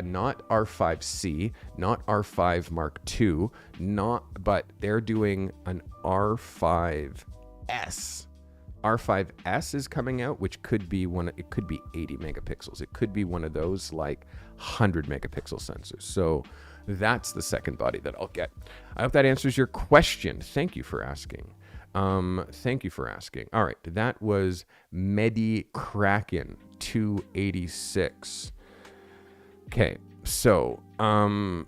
not R5C, not R5 Mark II, but they're doing an R5S. R5S is coming out, which could be it could be 80 megapixels. It could be one of those like 100 megapixel sensors. So that's the second body that I'll get. I hope that answers your question. Thank you for asking. All right, that was Medi Kraken 286. Okay, so MB20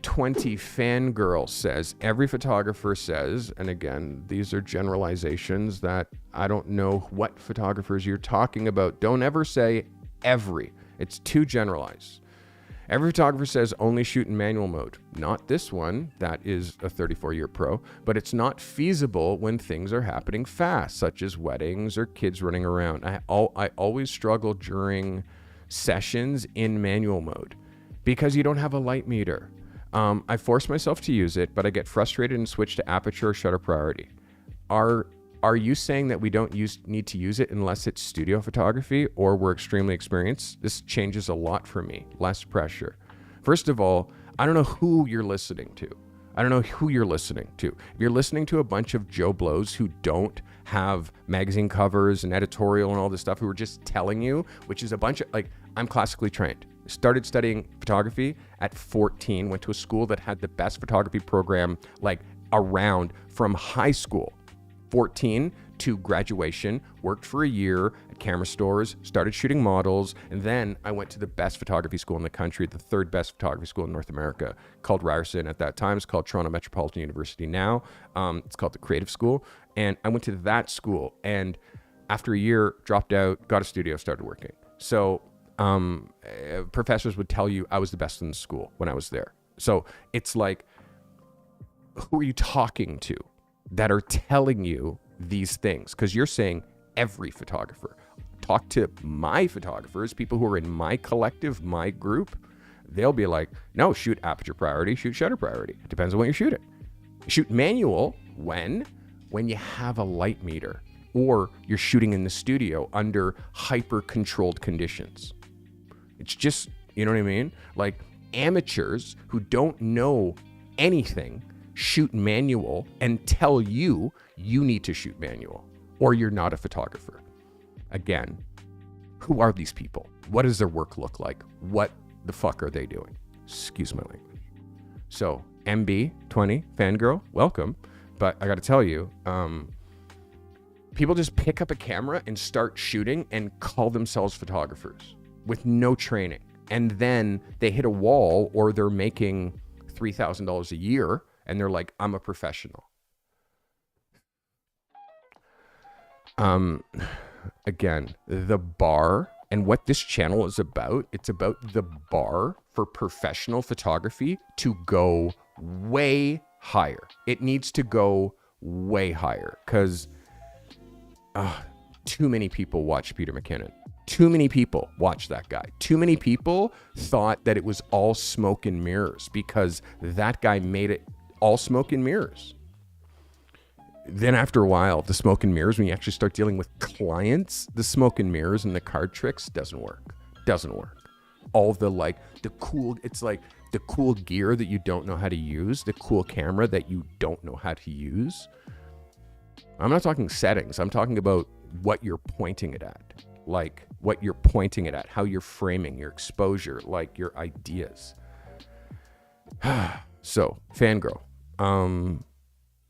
Fangirl says, every photographer says, and again, these are generalizations that I don't know what photographers you're talking about. Don't ever say every. It's too generalized. Every photographer says only shoot in manual mode. Not this one, that is a 34-year pro, but it's not feasible when things are happening fast, such as weddings or kids running around. I always struggle during sessions in manual mode because you don't have a light meter. I force myself to use it, but I get frustrated and switch to aperture or shutter priority. Are you saying that we don't need to use it unless it's studio photography or we're extremely experienced? This changes a lot for me. Less pressure. First of all, I don't know who you're listening to. If you're listening to a bunch of Joe Blows who don't have magazine covers and editorial and all this stuff, who are just telling you, which is a bunch of, I'm classically trained. Started studying photography at 14, went to a school that had the best photography program around from high school. 14 to graduation, worked for a year at camera stores, started shooting models, and then I went to the best photography school in the country, the third best photography school in North America, called Ryerson at that time. It's called Toronto Metropolitan University now. It's called the Creative School. And I went to that school, and after a year, dropped out, got a studio, started working. So professors would tell you I was the best in the school when I was there. So it's like, who are you talking to that are telling you these things? Because you're saying every photographer. Talk to my photographers, people who are in my collective, my group. They'll be like, no, shoot aperture priority, shoot shutter priority. It depends on what you're shooting. Shoot manual when you have a light meter or you're shooting in the studio under hyper-controlled conditions. It's just, you know what I mean? Like amateurs who don't know anything shoot manual and tell you need to shoot manual or you're not a photographer. Again, who are these people? What does their work look like? What the fuck are they doing? Excuse my language. So MB20 Fangirl, welcome. But I got to tell you, people just pick up a camera and start shooting and call themselves photographers with no training. And then they hit a wall or they're making $3,000 a year and they're like, I'm a professional. Again, the bar and what this channel is about, it's about the bar for professional photography to go way higher. It needs to go way higher because too many people watch Peter McKinnon. Too many people watched that guy. Too many people thought that it was all smoke and mirrors because that guy made it all smoke and mirrors. Then after a while, the smoke and mirrors, when you actually start dealing with clients, the smoke and mirrors and the card tricks doesn't work. all the it's like the cool gear that you don't know how to use, the cool camera that you don't know how to use. I'm not talking settings. I'm talking about what you're pointing it at, like what you're pointing it at, how you're framing your exposure, like your ideas. So, fangirl.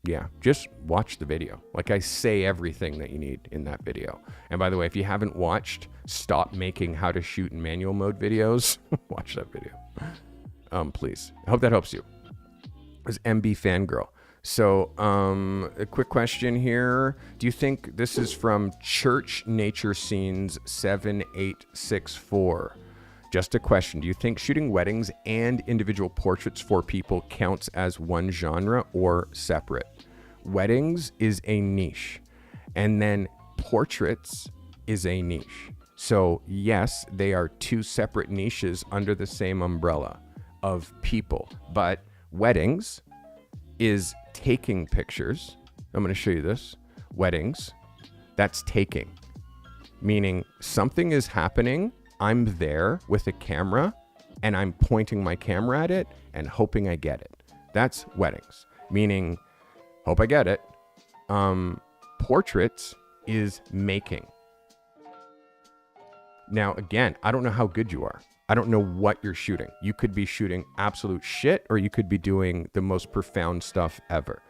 Yeah, just watch the video. Like, I say everything that you need in that video. And by the way, if you haven't watched Stop Making How to Shoot in Manual Mode videos, watch that video. Please. I hope that helps you. It was MB Fangirl. So, a quick question here. Do you think this is from Church Nature Scenes 7864? Just a question. Do you think shooting weddings and individual portraits for people counts as one genre or separate? Weddings is a niche, and then portraits is a niche. So yes, they are two separate niches under the same umbrella of people, but weddings is taking pictures. I'm going to show you this. Weddings, that's taking, meaning something is happening. I'm there with a camera and I'm pointing my camera at it and hoping I get it. That's weddings, meaning hope I get it. Portraits is making. Now, again, I don't know how good you are. I don't know what you're shooting. You could be shooting absolute shit, or you could be doing the most profound stuff ever.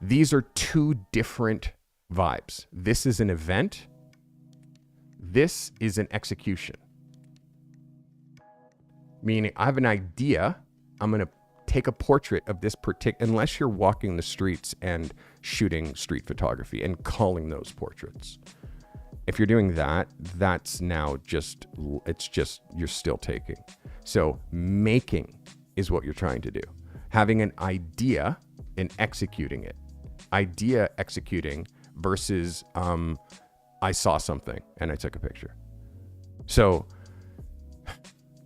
These are two different vibes. This is an event. This is an execution. Meaning, I have an idea. I'm going to take a portrait of this particular, unless you're walking the streets and shooting street photography and calling those portraits. If you're doing that, that's now just, it's just, you're still taking. So making is what you're trying to do. Having an idea and executing it. Idea executing versus I saw something and I took a picture. So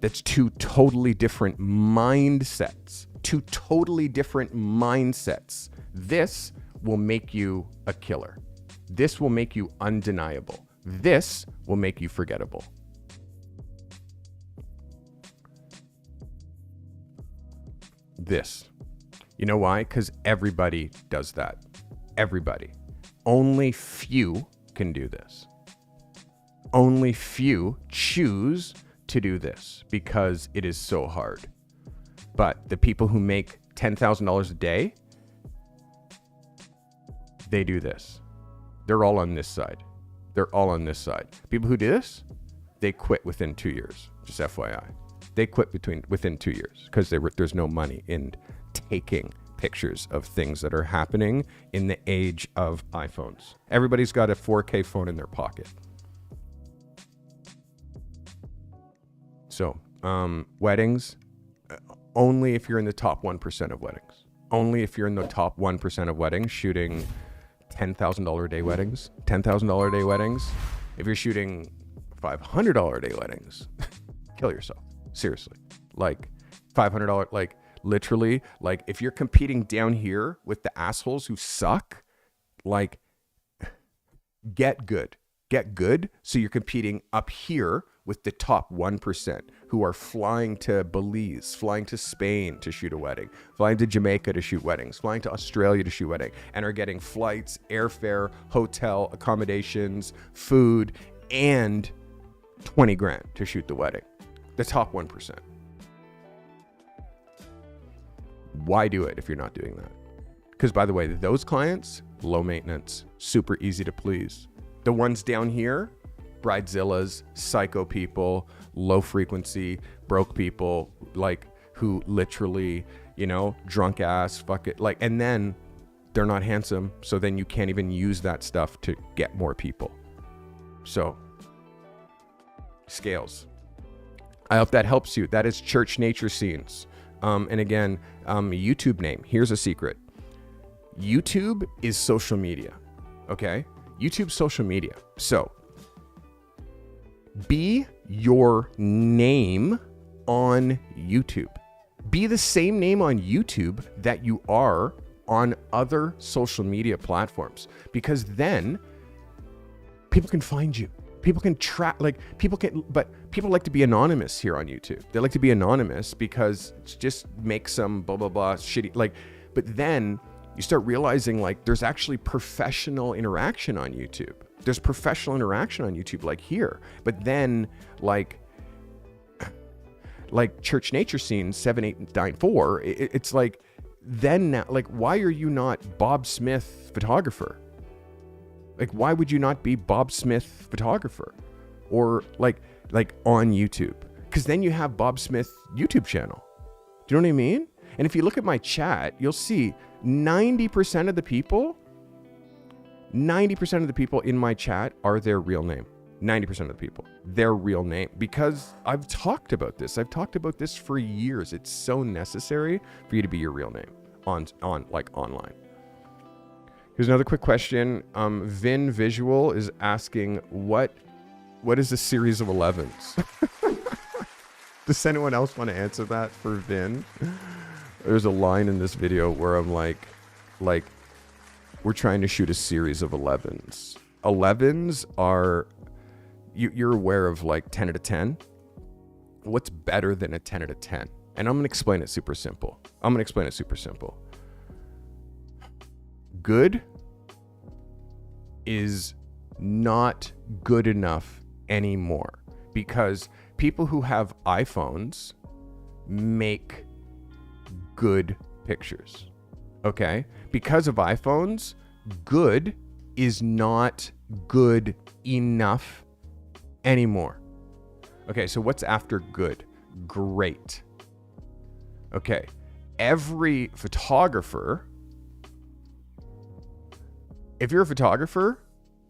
that's two totally different mindsets. Two totally different mindsets. This will make you a killer. This will make you undeniable. This will make you forgettable. This. You know why? Because everybody does that. Everybody. Only few can do this. Only few choose to do this because it is so hard. But the people who make $10,000 a day, they do this. They're all on this side. They're all on this side. People who do this, they quit within 2 years. Just FYI. They quit within 2 years because there's no money in taking pictures of things that are happening in the age of iPhones. Everybody's got a 4K phone in their pocket. So, weddings, only if you're in the top 1% of weddings. Only if you're in the top 1% of weddings shooting $10,000 a day weddings, $10,000 a day weddings. If you're shooting $500 a day weddings, kill yourself. Seriously. Like $500, like literally, like if you're competing down here with the assholes who suck, like get good. Get good so you're competing up here with the top 1% who are flying to Belize, flying to Spain to shoot a wedding, flying to Jamaica to shoot weddings, flying to Australia to shoot wedding, and are getting flights, airfare, hotel, accommodations, food, and 20 grand to shoot the wedding. The top 1%. Why do it if you're not doing that? Because by the way, those clients, low maintenance, super easy to please. The ones down here, bridezillas, psycho people, low frequency, broke people, like who literally, you know, drunk ass, fuck it. Like, and then they're not handsome. So then you can't even use that stuff to get more people. So scales. I hope that helps you. That is Church Nature Scenes. And again, YouTube name. Here's a secret. YouTube is social media. Okay. YouTube social media. So be your name on YouTube. Be the same name on YouTube that you are on other social media platforms, because then people can find you. people can track, like but people like to be anonymous here on YouTube. They like to be anonymous because it just makes some blah, blah, blah shitty, like, but then you start realizing like there's actually professional interaction on YouTube. There's professional interaction on YouTube like here, but then like Church Nature Scene 7894, it's like, then now, like, why are you not Bob Smith photographer? Like, why would you not be Bob Smith photographer? Or like on YouTube? Because then you have Bob Smith YouTube channel. Do you know what I mean? And if you look at my chat, you'll see 90% of the people in my chat are their real name. 90% of the people, their real name. Because I've talked about this. I've talked about this for years. It's so necessary for you to be your real name on like online. Here's another quick question. Vin Visual is asking, what is a series of 11s? Does anyone else want to answer that for Vin? There's a line in this video where I'm like, we're trying to shoot a series of 11s. 11s are, you're aware of like 10 out of 10? What's better than a 10 out of 10? And I'm going to explain it super simple. Good is not good enough anymore because people who have iPhones make good pictures. Okay? Because of iPhones, good is not good enough anymore. Okay, so what's after good? Great. Okay, every photographer, if you're a photographer,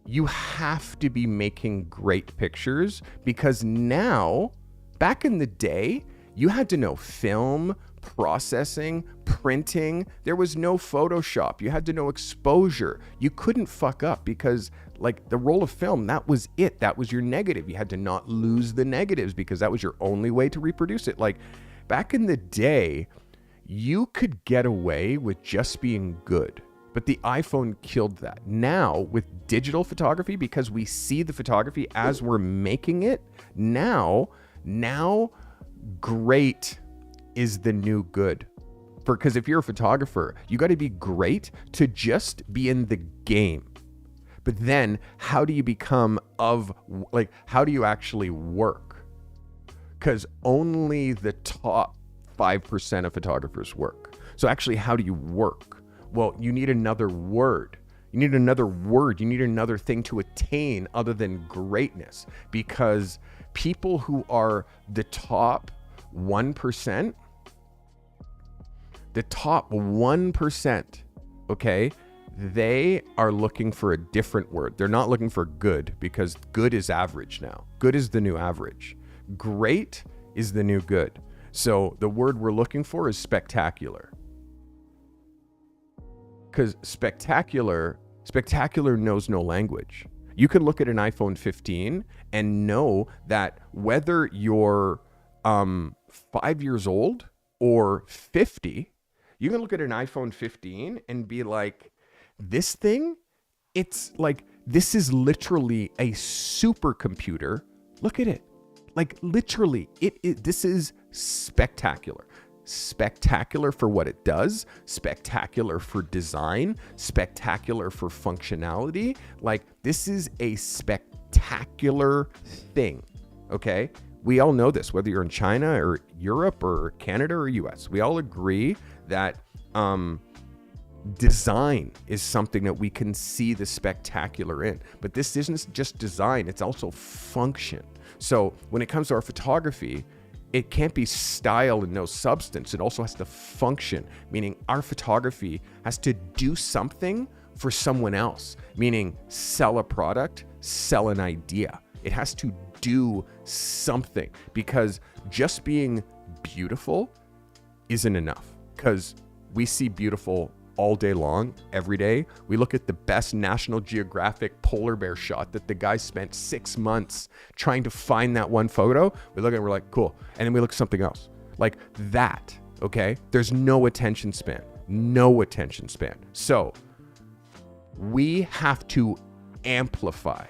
you have to be making great pictures because now, back in the day, you had to know film, processing, printing. There was no Photoshop. You had to know exposure. You couldn't fuck up because like the roll of film, that was it. That was your negative. You had to not lose the negatives because that was your only way to reproduce it. Like back in the day, you could get away with just being good. But the iPhone killed that. Now, with digital photography, because we see the photography as we're making it, now great is the new good. Because if you're a photographer, you got to be great to just be in the game. But then, how do you become how do you actually work? Because only the top 5% of photographers work. So actually, how do you work? Well, you need another word. You need another thing to attain other than greatness. Because people who are the top 1%, okay, they are looking for a different word. They're not looking for good because good is average now. Good is the new average. Great is the new good. So the word we're looking for is spectacular. Because spectacular knows no language. You can look at an iPhone 15 and know that whether you're 5 years old or 50, you can look at an iPhone 15 and be like, this thing, it's like, this is literally a supercomputer. Look at it. Like literally, this is spectacular. Spectacular for what it does, spectacular for design, spectacular for functionality. Like this is a spectacular thing, okay? We all know this, whether you're in China or Europe or Canada or US. We all agree that design is something that we can see the spectacular in. But this isn't just design, it's also function. So when it comes to our photography, it can't be style and no substance. It also has to function, meaning our photography has to do something for someone else, meaning sell a product, sell an idea. It has to do something because just being beautiful isn't enough because we see beautiful all day long, every day. We look at the best National Geographic polar bear shot that the guy spent 6 months trying to find that one photo. We look at it and we're like, cool. And then we look at something else. Like that, okay? There's no attention span. So we have to amplify.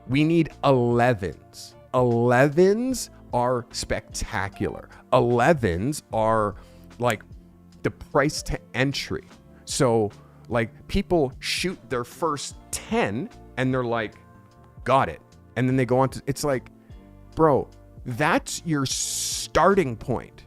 We need 11s. 11s are spectacular. 11s are like the price to entry. So like people shoot their first 10 and they're like, got it. And then they go on to, it's like, bro, that's your starting point.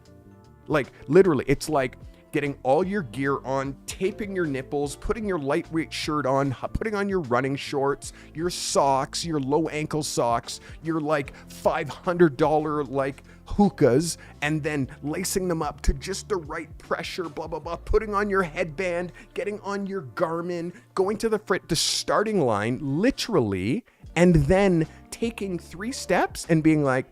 Like literally, it's like getting all your gear on, taping your nipples, putting your lightweight shirt on, putting on your running shorts, your socks, your low ankle socks, your like $500 like hookahs, and then lacing them up to just the right pressure, blah, blah, blah, putting on your headband, getting on your Garmin, going to the starting line, literally, and then taking 3 steps and being like,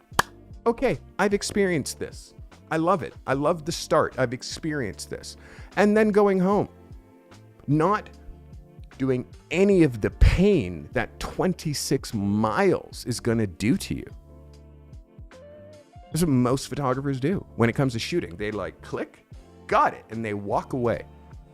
okay, I've experienced this. I love it. I love the start. I've experienced this. And then going home, not doing any of the pain that 26 miles is going to do to you. That's what most photographers do when it comes to shooting. They like click, got it, and they walk away.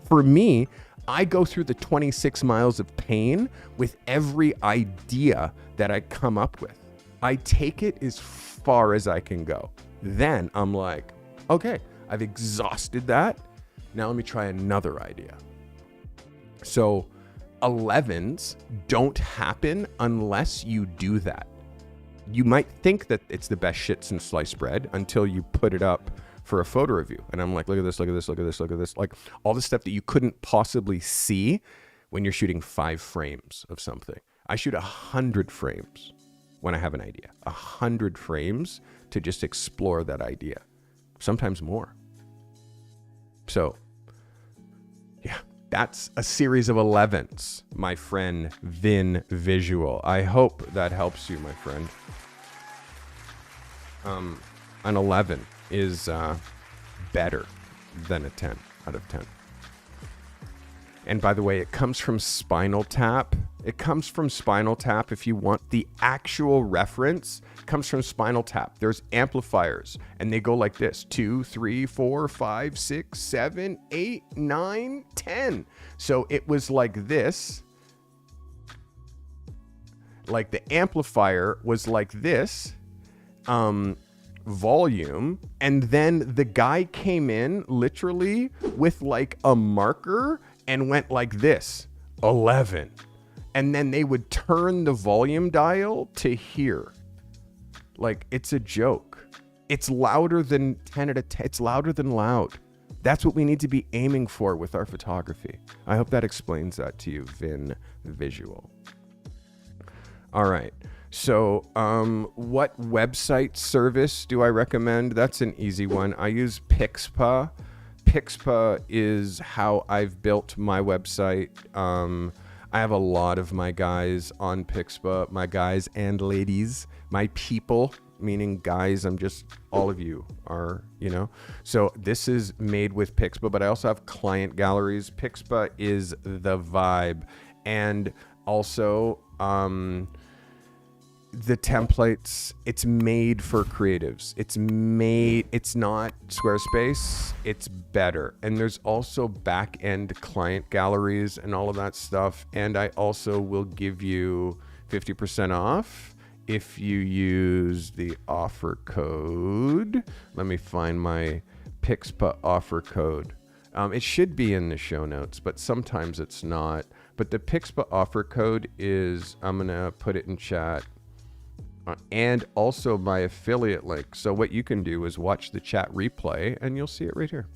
For me, I go through the 26 miles of pain with every idea that I come up with. I take it as far as I can go. Then I'm like, okay, I've exhausted that. Now let me try another idea. So 11s don't happen unless you do that. You might think that it's the best shit since sliced bread until you put it up for a photo review. And I'm like, look at this, look at this, look at this, look at this. Like all the stuff that you couldn't possibly see when you're shooting 5 frames of something. I shoot 100 frames when I have an idea. 100 frames to just explore that idea. Sometimes more. So, yeah, that's a series of 11s, my friend Vin Visual. I hope that helps you, my friend. An 11 is better than a 10 out of 10. And by the way, it comes from Spinal Tap. It comes from Spinal Tap. If you want the actual reference, it comes from Spinal Tap. There's amplifiers, and they go like this: 2, 3, 4, 5, 6, 7, 8, 9, 10. So it was like this. Like the amplifier was like this, volume, and then the guy came in literally with like a marker and went like this, 11. And then they would turn the volume dial to here. Like, it's a joke. It's louder than 10 out of 10. It's louder than loud. That's what we need to be aiming for with our photography. I hope that explains that to you, Vin Visual. All right. So, what website service do I recommend? That's an easy one. I use Pixpa. Pixpa is how I've built my website. I have a lot of my guys on Pixpa, my guys and ladies, my people, meaning guys, I'm just, all of you are, you know. So this is made with Pixpa, but I also have client galleries. Pixpa is the vibe. And also, the templates, it's made for creatives. It's not Squarespace, it's better. And there's also back-end client galleries and all of that stuff. And I also will give you 50% off if you use the offer code. Let me find my Pixpa offer code. It should be in the show notes, but sometimes it's not. But the Pixpa offer code is, I'm gonna put it in chat, and also my affiliate link. So what you can do is watch the chat replay and you'll see it right here.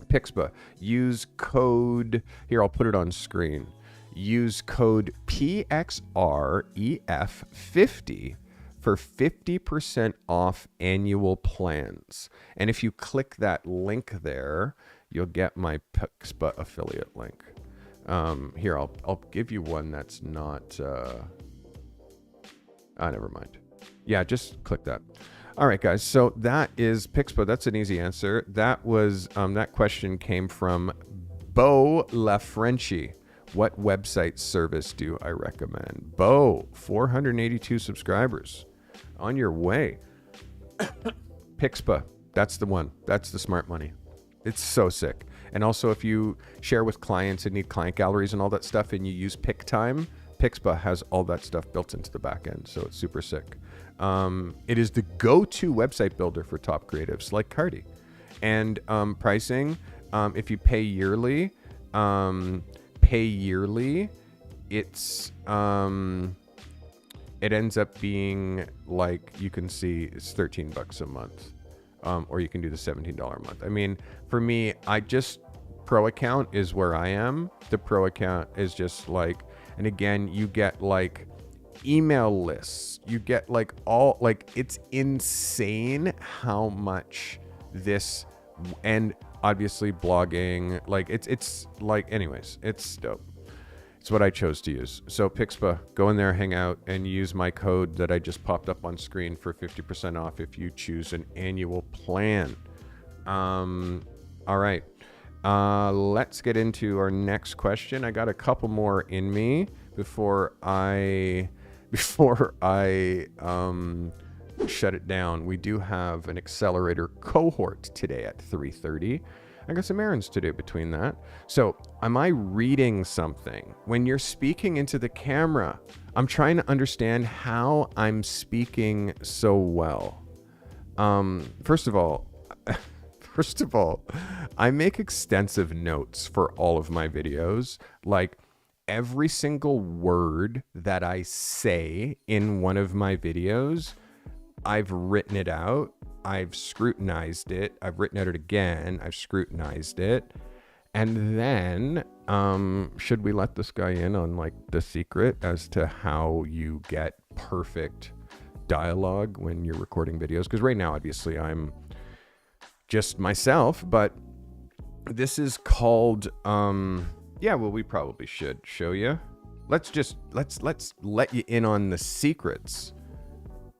Pixpa, use code, here I'll put it on screen. Use code PXREF50 for 50% off annual plans. And if you click that link there, you'll get my Pixpa affiliate link. Here, I'll give you one that's not, never mind. Yeah, just click that. All right, guys. So that is Pixpa. That's an easy answer. That was, that question came from Beau LaFrenchie. What website service do I recommend? Beau, 482 subscribers. On your way. Pixpa. That's the one. That's the smart money. It's so sick. And also, if you share with clients and need client galleries and all that stuff, and you use PickTime Pixpa has all that stuff built into the back end, so it's super sick. It is the go-to website builder for top creatives like Carty. And pricing, if you pay yearly, it's it ends up being like, you can see it's $13 a month, or you can do the $17 a month. I mean, for me, Pro account is where I am. The Pro account is just like, and again, you get like email lists, you get like all, like, it's insane how much this, and obviously blogging, like it's like, anyways, it's dope. It's what I chose to use. So Pixpa, go in there, hang out, and use my code that I just popped up on screen for 50% off if you choose an annual plan. All right. Let's get into our next question. I got a couple more in me before I shut it down. We do have an accelerator cohort today at 3:30. I got some errands to do between that. So, am I reading something? When you're speaking into the camera, I'm trying to understand how I'm speaking so well. First of all, I make extensive notes for all of my videos. Like, every single word that I say in one of my videos, I've written it out, I've scrutinized it, I've written it again, I've scrutinized it. And then, should we let this guy in on like the secret as to how you get perfect dialogue when you're recording videos? Because right now, obviously, I'm just myself, but this is called, we probably should show you. Let's let you in on the secrets.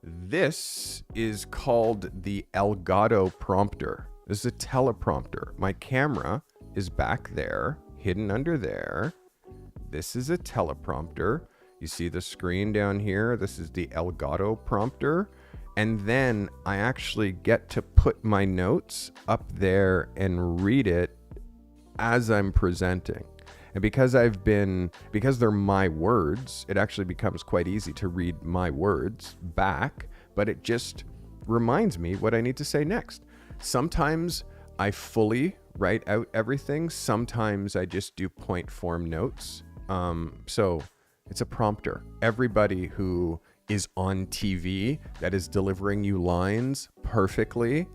This is called the Elgato prompter. This is a teleprompter. My camera is back there, hidden under there. This is a teleprompter. You see the screen down here? This is the Elgato prompter. And then I actually get to put my notes up there and read it as I'm presenting. And because they're my words, it actually becomes quite easy to read my words back, but it just reminds me what I need to say next. Sometimes I fully write out everything. Sometimes I just do point form notes. So it's a prompter. Everybody who is on TV that is delivering you lines perfectly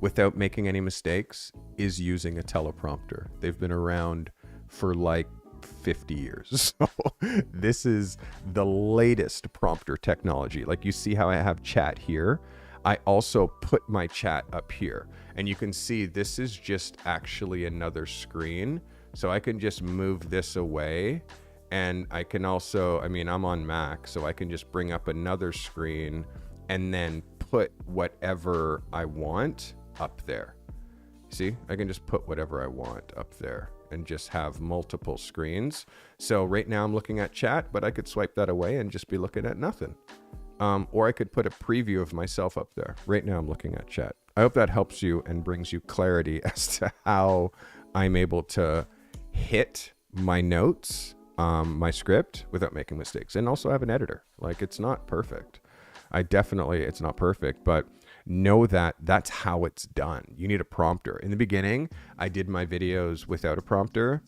without making any mistakes is using a teleprompter. They've been around for like 50 years. So this is the latest prompter technology. Like, you see how I have chat here? I also put my chat up here, and you can see this is just actually another screen. So I can just move this away, and I can also, I'm on Mac, so I can just bring up another screen and then put whatever I want up there. See, I can just put whatever I want up there and just have multiple screens. So right now I'm looking at chat, but I could swipe that away and just be looking at nothing. Or I could put a preview of myself up there. Right now I'm looking at chat. I hope that helps you and brings you clarity as to how I'm able to hit my notes, my script, without making mistakes. And also have an editor. Like, it's not perfect. It's not perfect, but know that that's how it's done. You need a prompter. In the beginning, I did my videos without a prompter.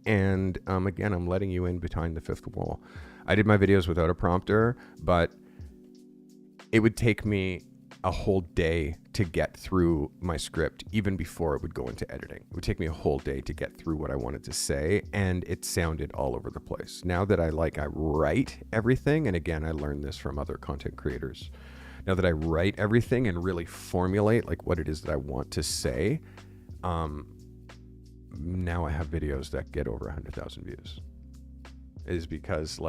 And again, I'm letting you in behind the fifth wall. I did my videos without a prompter, but it would take me a whole day to get through my script, even before it would go into editing. It would take me a whole day to get through what I wanted to say, and it sounded all over the place. Now that I write everything, and again, I learned this from other content creators. Now that I write everything and really formulate like what it is that I want to say, now I have videos that get over 100,000 views. It is because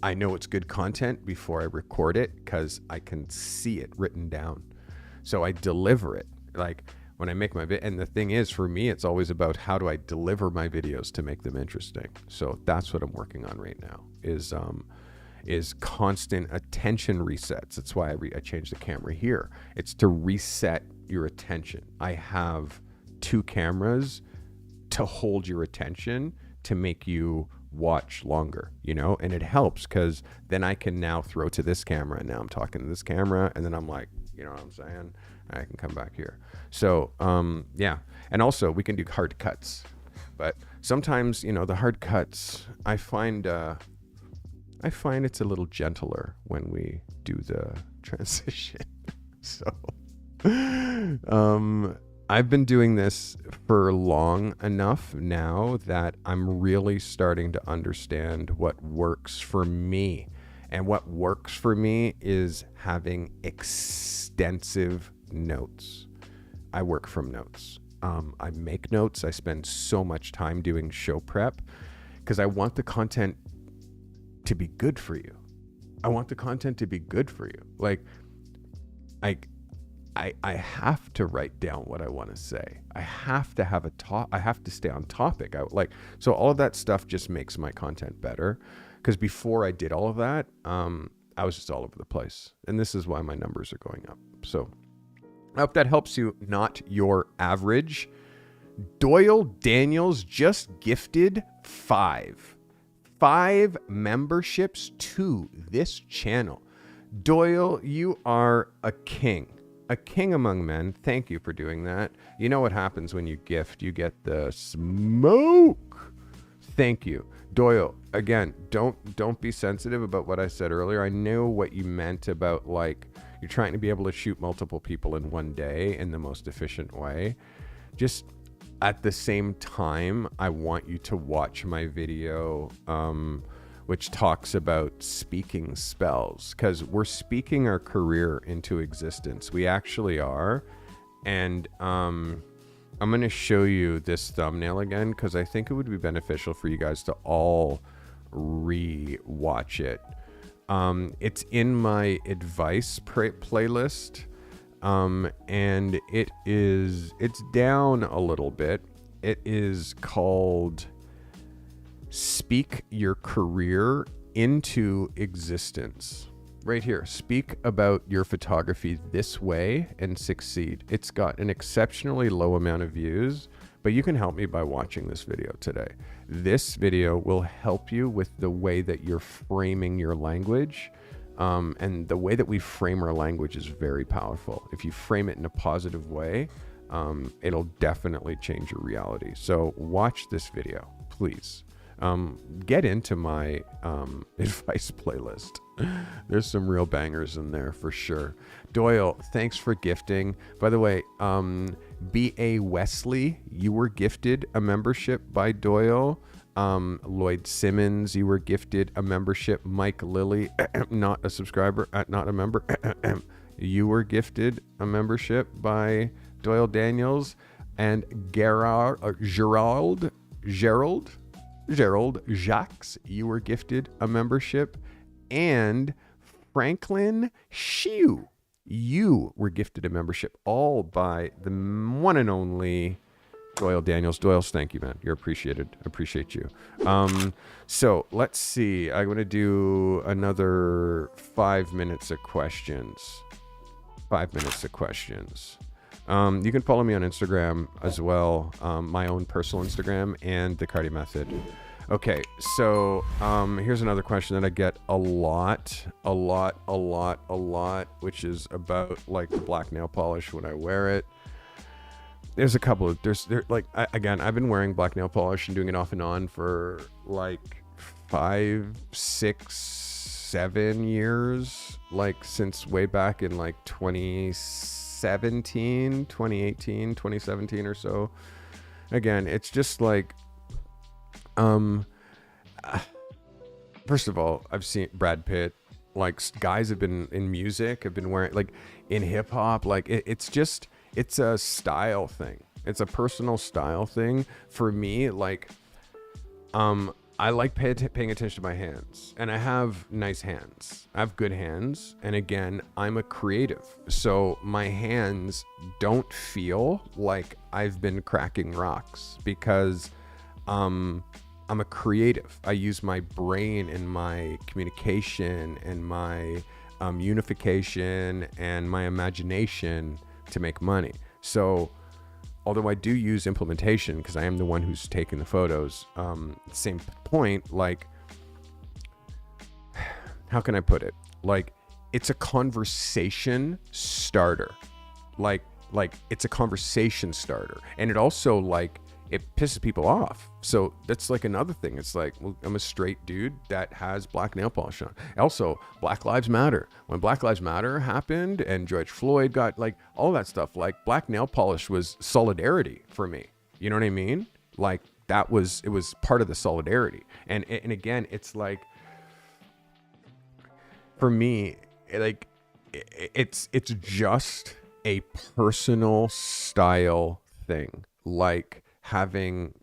I know it's good content before I record it, because I can see it written down. So I deliver it. Like, when I make my and the thing is, for me, it's always about how do I deliver my videos to make them interesting. So that's what I'm working on right now, is constant attention resets. That's why I changed the camera here. It's to reset your attention. I have two cameras to hold your attention, to make you watch longer, and it helps because then I can now throw to this camera, and now I'm talking to this camera, and then I'm like, you know what I'm saying? I can come back here. So, yeah. And also we can do hard cuts, but sometimes, the hard cuts, I find it's a little gentler when we do the transition. So, I've been doing this for long enough now that I'm really starting to understand what works for me. And what works for me is having extensive notes. I work from notes. I make notes. I spend so much time doing show prep because I want the content to be good for you. I want the content to be good for you. Like, I have to write down what I want to say. I have to have I have to stay on topic. So all of that stuff just makes my content better. Because before I did all of that, I was just all over the place. And this is why my numbers are going up. So I hope that helps you. Not your average. Doyle Daniels just gifted 5 memberships to this channel. Doyle, you are a king. A king among men. Thank you for doing that. You know what happens when you gift? You get the smoke. Thank you. Doyle, again, don't be sensitive about what I said earlier. I know what you meant about, like, you're trying to be able to shoot multiple people in one day in the most efficient way. Just at the same time, I want you to watch my video, which talks about speaking spells, because we're speaking our career into existence. We actually are. And I'm going to show you this thumbnail again, because I think it would be beneficial for you guys to all re-watch it. It's in my advice playlist, and it's down a little bit. It is called Speak Your Career into Existence. Right here. Speak about your photography this way and succeed. It's got an exceptionally low amount of views, but you can help me by watching this video today. This video will help you with the way that you're framing your language. And the way that we frame our language is very powerful. If you frame it in a positive way, it'll definitely change your reality. So watch this video, please. Get into my advice playlist. There's some real bangers in there for sure. Doyle, thanks for gifting. By the way, B.A. Wesley, you were gifted a membership by Doyle. Lloyd Simmons, you were gifted a membership. Mike Lilly, not a subscriber, not a member. You were gifted a membership by Doyle Daniels. And Gerald Jacques, you were gifted a membership. And Franklin Shiu, you were gifted a membership, all by the one and only Doyle Daniels. Doyle's, thank you, man. You're appreciated. Appreciate you. So let's see. I'm going to do another 5 minutes of questions. 5 minutes of questions. You can follow me on Instagram as well, my own personal Instagram and the Carty Method. Okay, so here's another question that I get a lot, which is about like the black nail polish when I wear it. There's a couple of, again, I've been wearing black nail polish and doing it off and on for like 5, 6, 7 years, like since way back in like 2017 or so. Again, it's just like, first of all, I've seen Brad Pitt, like guys have been in music, have been wearing, like in hip hop, like it's a style thing. It's a personal style thing for me. Like, I like paying attention to my hands, and I have nice hands. I have good hands. And again, I'm a creative. So my hands don't feel like I've been cracking rocks because, I'm a creative. I use my brain and my communication and my unification and my imagination to make money. So although I do use implementation because I am the one who's taking the photos, same point, like, how can I put it? Like, it's a conversation starter. Like it's a conversation starter. And it also, like, it pisses people off. So that's like another thing. It's like, well, I'm a straight dude that has black nail polish on. Also, Black Lives Matter. When Black Lives Matter happened and George Floyd got, like, all that stuff, like, black nail polish was solidarity for me. You know what I mean? Like, it was part of the solidarity. And again, it's like, for me, like, it's just a personal style thing. Like,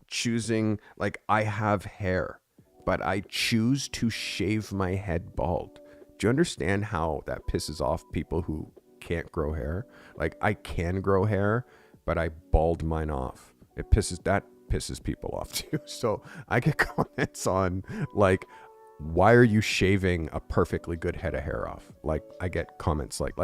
choosing, like, I have hair, but I choose to shave my head bald. Do you understand how that pisses off people who can't grow hair? Like, I can grow hair, but I bald mine off. That pisses people off too. So I get comments on, like, why are you shaving a perfectly good head of hair off? Like, I get comments like,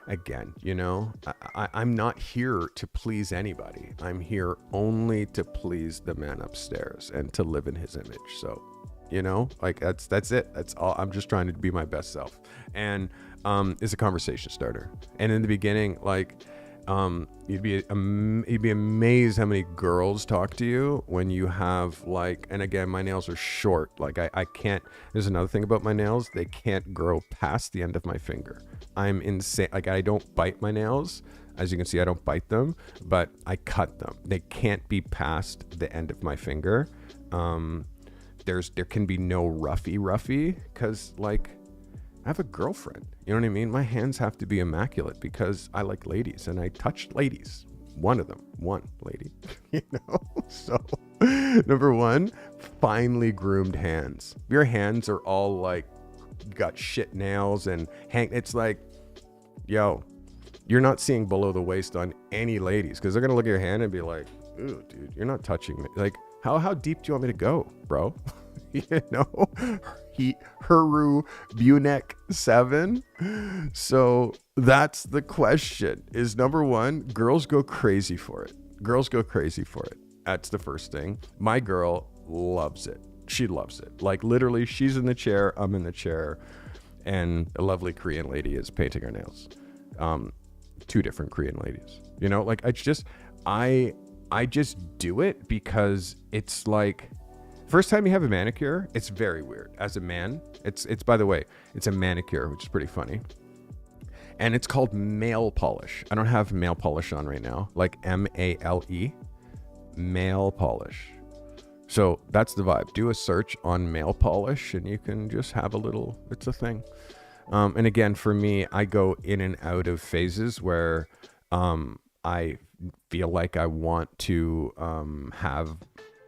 again, you know, I'm not here to please anybody. I'm here only to please the man upstairs and to live in his image. So, you know, like, that's it. That's all. I'm just trying to be my best self. And it's a conversation starter. And in the beginning, like, you'd be amazed how many girls talk to you when you have, like, and again, my nails are short. Like, I can't, there's another thing about my nails. They can't grow past the end of my finger. I'm insane. Like, I don't bite my nails. As you can see, I don't bite them, but I cut them. They can't be past the end of my finger. There can be no roughy, because, like, I have a girlfriend. You know what I mean? My hands have to be immaculate because I like ladies and I touch ladies. One lady, you know? So, number one, finely groomed hands. If your hands are all, like, got shit nails and it's like, yo, you're not seeing below the waist on any ladies, because they're going to look at your hand and be like, ooh, dude, you're not touching me. Like, how deep do you want me to go, bro? You know, Huru Bunek 7. So that's the question. Is number one, girls go crazy for it. That's the first thing. My girl loves it. She loves it. Like, literally, she's in the chair, I'm in the chair, and a lovely Korean lady is painting her nails. 2 different Korean ladies. You know, like, I just do it because it's like, first time you have a manicure, it's very weird. As a man, it's by the way, it's a manicure, which is pretty funny. And it's called male polish. I don't have male polish on right now, like MALE, male polish. So that's the vibe. Do a search on male polish and you can just have a little, it's a thing. And again, for me, I go in and out of phases where I feel like I want to have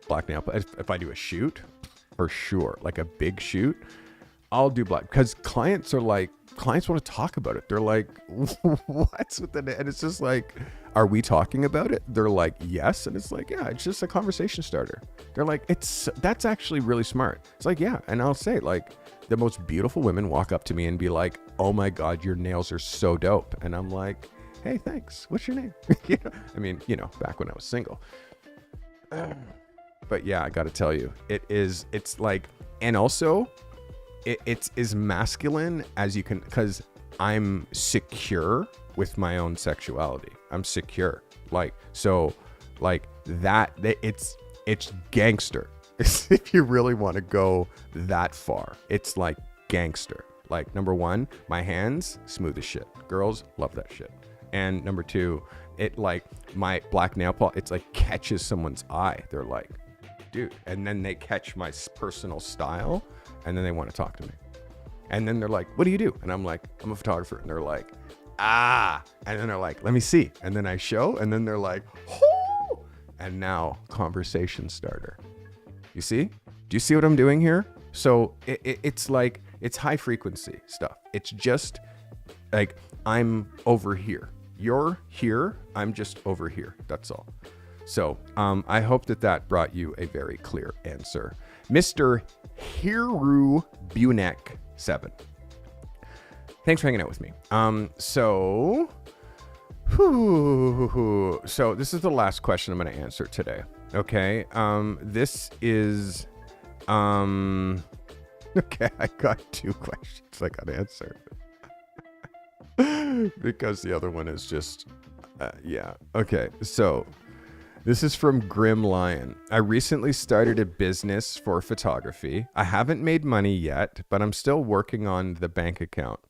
black nail polish. If I do a shoot, for sure, like a big shoot, I'll do black, because clients want to talk about it. They're like, what's with the, and it's just like, are we talking about it? They're like, yes. And it's like, yeah, it's just a conversation starter. They're like, that's actually really smart. It's like, yeah. And I'll say, like, the most beautiful women walk up to me and be like, oh my God, your nails are so dope. And I'm like, hey, thanks. What's your name? You know? I mean, you know, back when I was single. But yeah, I got to tell you, it's like, and also it's as masculine as you can, because I'm secure with my own sexuality. I'm secure. Like, so like that, it's gangster. If you really want to go that far, it's like gangster. Like, number one, my hands, smooth as shit. Girls love that shit. And number two, it, like, my black nail polish, it's like catches someone's eye. They're like, dude. And then they catch my personal style and then they want to talk to me. And then they're like, what do you do? And I'm like, I'm a photographer. And they're like, ah. And then they're like, let me see. And then I show, and then they're like, oh. And now conversation starter. You see? Do you see what I'm doing here? So it's like, it's high frequency stuff. It's just like, I'm over here. You're here. I'm just over here. That's all. So I hope that brought you a very clear answer. Mr. Hiru Bunek 7. Thanks for hanging out with me. So Whew. So this is the last question I'm going to answer today. Okay. This is, okay. I got 2 questions I got to answer because the other one is just, yeah. Okay. So this is from Grim Lion. I recently started a business for photography. I haven't made money yet, but I'm still working on the bank account.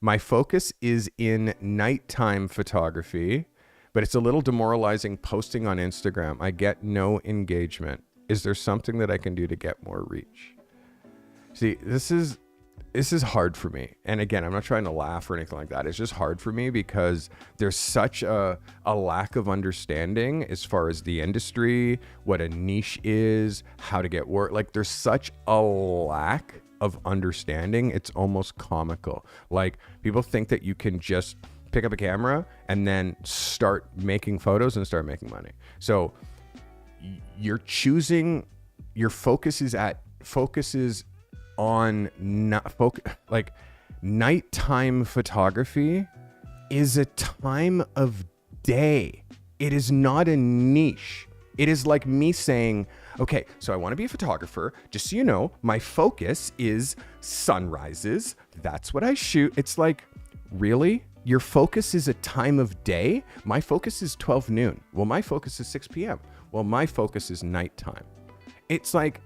My focus is in nighttime photography, but it's a little demoralizing posting on Instagram. I get no engagement. Is there something that I can do to get more reach? See, this is hard for me. And again, I'm not trying to laugh or anything like that. It's just hard for me because there's such a lack of understanding as far as the industry, what a niche is, how to get work. Like there's such a lack of understanding. It's almost comical. Like people think that you can just pick up a camera and then start making photos and start making money. So you're choosing, your focuses on like nighttime photography is a time of day. It is not a niche. It is like me saying, okay, so I want to be a photographer. Just so you know, my focus is sunrises. That's what I shoot. It's like, really? Your focus is a time of day? My focus is 12 noon. Well, my focus is 6 p.m. Well, my focus is nighttime. It's like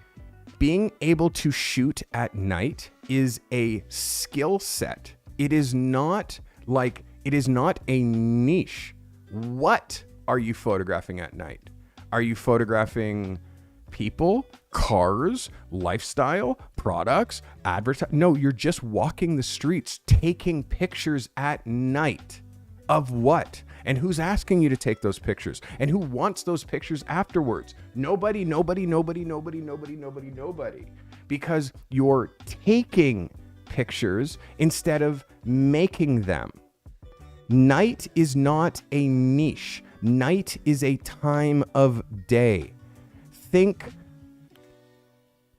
being able to shoot at night is a skill set. It is not a niche. What are you photographing at night? Are you photographing people, cars, lifestyle, products, advertising? No, you're just walking the streets, taking pictures at night. Of what? And who's asking you to take those pictures? And who wants those pictures afterwards? Nobody. Because you're taking pictures instead of making them. Night is not a niche. Night is a time of day. Think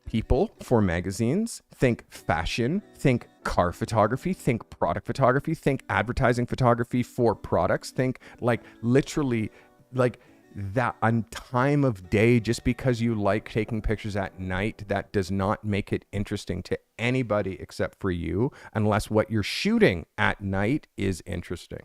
people for magazines, think fashion, think car photography, think product photography, think advertising photography for products, think like literally like that on time of day. Just because you like taking pictures at night, that does not make it interesting to anybody except for you, unless what you're shooting at night is interesting.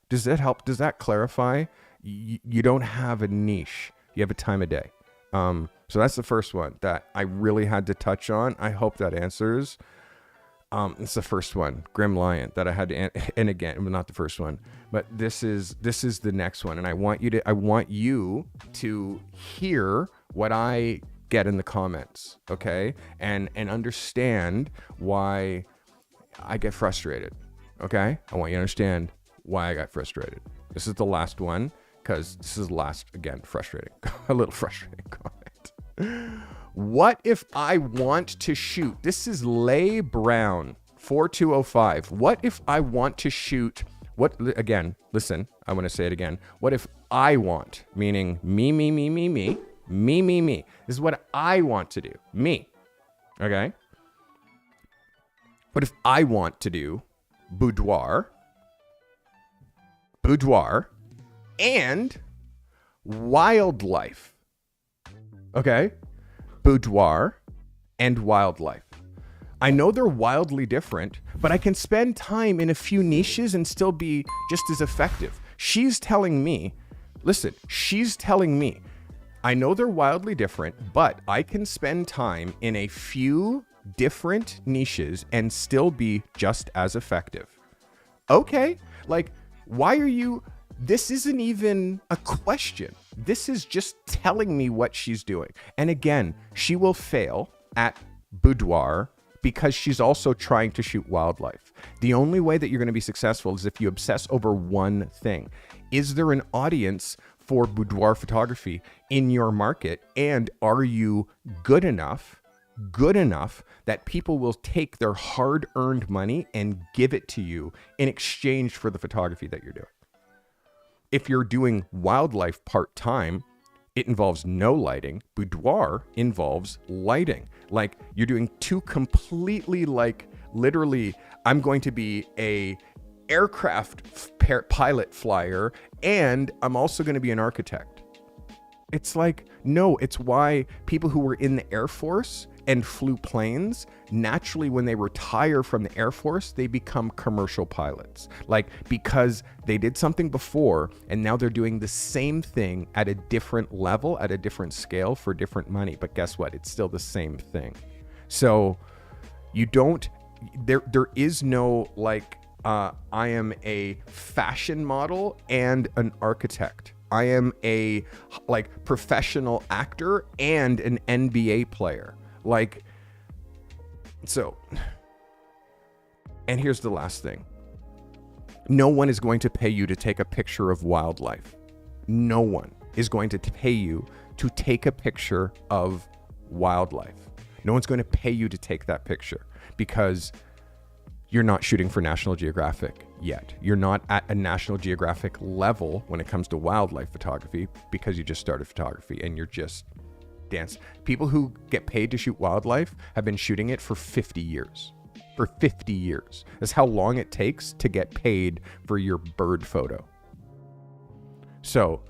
Does that help? Does that clarify? You don't have a niche. You have a time of day. So that's the first one that I really had to touch on. I hope that answers. It's the first one, Grim Lion, that I had to, and again, not the first one, but this is the next one. And I want you to hear what I get in the comments. Okay. And understand why I get frustrated. Okay. I want you to understand why I got frustrated. This is the last one, because this is the last, again, frustrating, a little frustrating comment. What if I want to shoot? This is Lay Brown 4205. What if I want to shoot? Again, listen, I want to say it again. What if I want, meaning me. This is what I want to do. Me. Okay. What if I want to do boudoir, and wildlife? Okay. Boudoir and wildlife. I know they're wildly different, but I can spend time in a few niches and still be just as effective. She's telling me, I know they're wildly different, but I can spend time in a few different niches and still be just as effective. Okay. Like, why are you... This isn't even a question. This is just telling me what she's doing. And again, she will fail at boudoir because she's also trying to shoot wildlife. The only way that you're going to be successful is if you obsess over one thing. Is there an audience for boudoir photography in your market? And are you good enough that people will take their hard-earned money and give it to you in exchange for the photography that you're doing? If you're doing wildlife part-time, it involves no lighting. Boudoir involves lighting. Like, you're doing two completely, like, literally, I'm going to be a aircraft pilot flyer, and I'm also going to be an architect. It's like, no, it's why people who were in the Air Force and flew planes, naturally when they retire from the Air Force, they become commercial pilots. Like, because they did something before and now they're doing the same thing at a different level, at a different scale for different money. But guess what? It's still the same thing. So you don't, there is no like, I am a fashion model and an architect. I am a like professional actor and an NBA player. Like, so, and here's the last thing. No one is going to pay you to take a picture of wildlife. No one is going to pay you to take a picture of wildlife. No one's going to pay you to take that picture because you're not shooting for National Geographic yet. You're not at a National Geographic level when it comes to wildlife photography because you just started photography and you're just dance. People who get paid to shoot wildlife have been shooting it for 50 years. For 50 years. That's how long it takes to get paid for your bird photo. So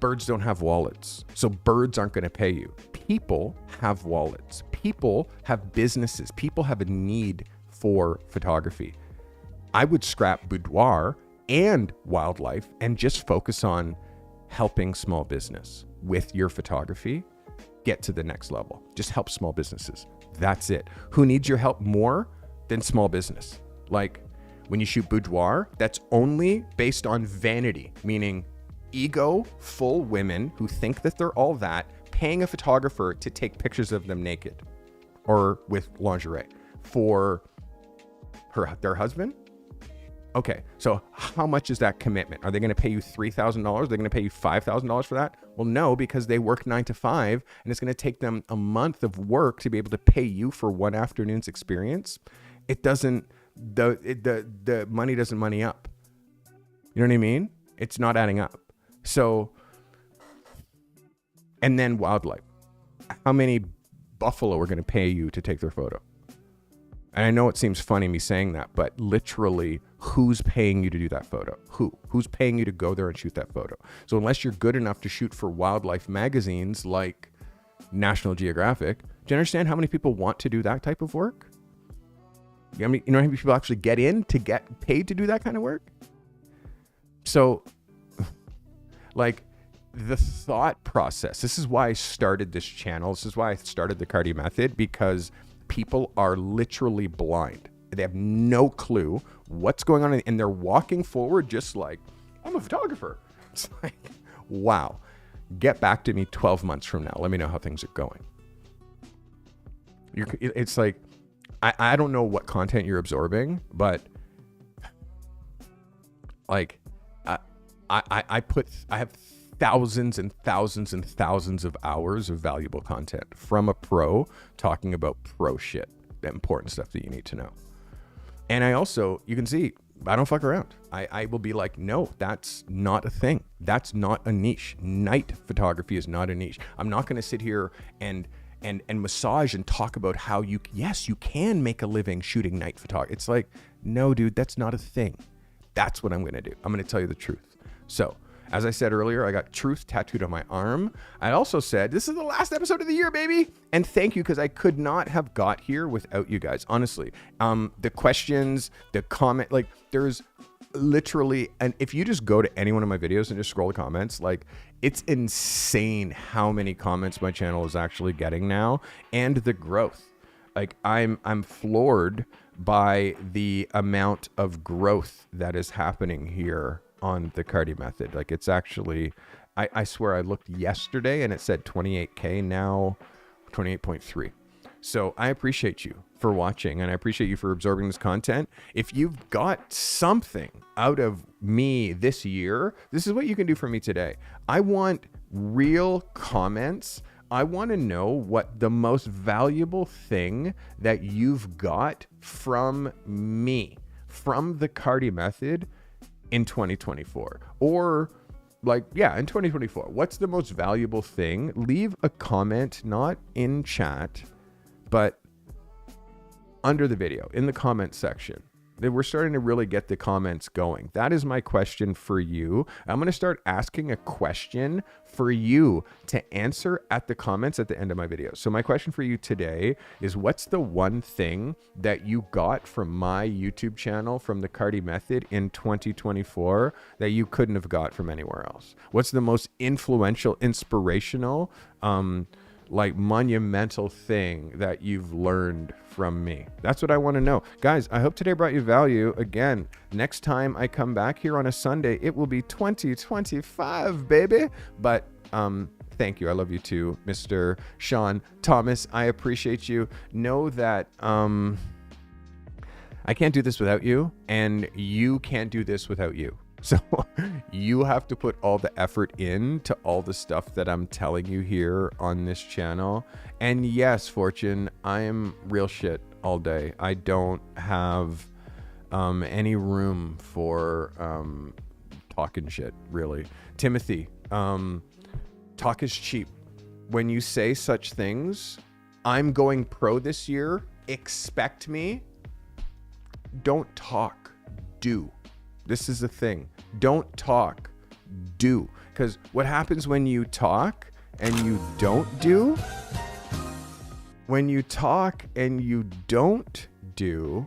birds don't have wallets. So birds aren't going to pay you. People have wallets. People have businesses. People have a need for photography. I would scrap boudoir and wildlife and just focus on helping small business with your photography get to the next level. Just help small businesses. That's it. Who needs your help more than small business? Like when you shoot boudoir, that's only based on vanity, meaning ego-full women who think that they're all that, paying a photographer to take pictures of them naked or with lingerie for their husband. Okay, so how much is that commitment? Are they going to pay you $3,000? Are they going to pay you $5,000 for that? Well, no, because they work 9 to 5 and it's going to take them a month of work to be able to pay you for one afternoon's experience. It doesn't, the money doesn't money up. You know what I mean? It's not adding up. So, and then wildlife. How many buffalo are going to pay you to take their photo? And I know it seems funny me saying that, but literally, who's paying you to do that photo? Who's paying you to go there and shoot that photo? So unless you're good enough to shoot for wildlife magazines like National Geographic, do you understand how many people want to do that type of work? I mean, you know how many people actually get in to get paid to do that kind of work? So, like, the thought process, this is why I started this channel. This is why I started the Carty Method, because people are literally blind. They have no clue what's going on, and they're walking forward just like, I'm a photographer. It's like, wow. Get back to me 12 months from now. Let me know how things are going. It's like, I don't know what content you're absorbing, but like, I have thousands and thousands and thousands of hours of valuable content from a pro talking about pro shit, the important stuff that you need to know. And I also, you can see, I don't fuck around. I will be like, no, that's not a thing. That's not a niche. Night photography is not a niche. I'm not going to sit here and massage and talk about how you can make a living shooting night photography. It's like, no, dude, that's not a thing. That's what I'm going to do. I'm going to tell you the truth. So, as I said earlier, I got truth tattooed on my arm. I also said, this is the last episode of the year, baby. And thank you, because I could not have got here without you guys, honestly. The questions, the comment, like there's literally, and if you just go to any one of my videos and just scroll the comments, like it's insane how many comments my channel is actually getting now and the growth. Like I'm floored by the amount of growth that is happening here on the Carty Method. Like it's actually, I swear I looked yesterday and it said 28K, now 28.3. So I appreciate you for watching and I appreciate you for absorbing this content. If you've got something out of me this year, this is what you can do for me today. I want real comments. I want to know what the most valuable thing that you've got from me, from the Carty Method in 2024, or like, yeah, in 2024, what's the most valuable thing? Leave a comment, not in chat, but under the video, in the comment section. We're starting to really get the comments going. That is my question for you. I'm going to start asking a question for you to answer at the comments at the end of my video. So my question for you today is, what's the one thing that you got from my YouTube channel, from the Carty Method in 2024 that you couldn't have got from anywhere else? What's the most influential, inspirational, like monumental thing that you've learned from me? That's what I want to know. Guys, I hope today brought you value. Again, next time I come back here on a Sunday, it will be 2025, baby. But thank you. I love you too, Mr. Sean Thomas. I appreciate you. Know that I can't do this without you, and you can't do this without you. So you have to put all the effort into all the stuff that I'm telling you here on this channel. And yes, Fortune, I'm real shit all day. I don't have any room for talking shit, really. Timothy, talk is cheap. When you say such things, I'm going pro this year. Expect me. Don't talk, do. This is the thing. Don't talk, do. Because what happens when you talk and you don't do? When you talk and you don't do,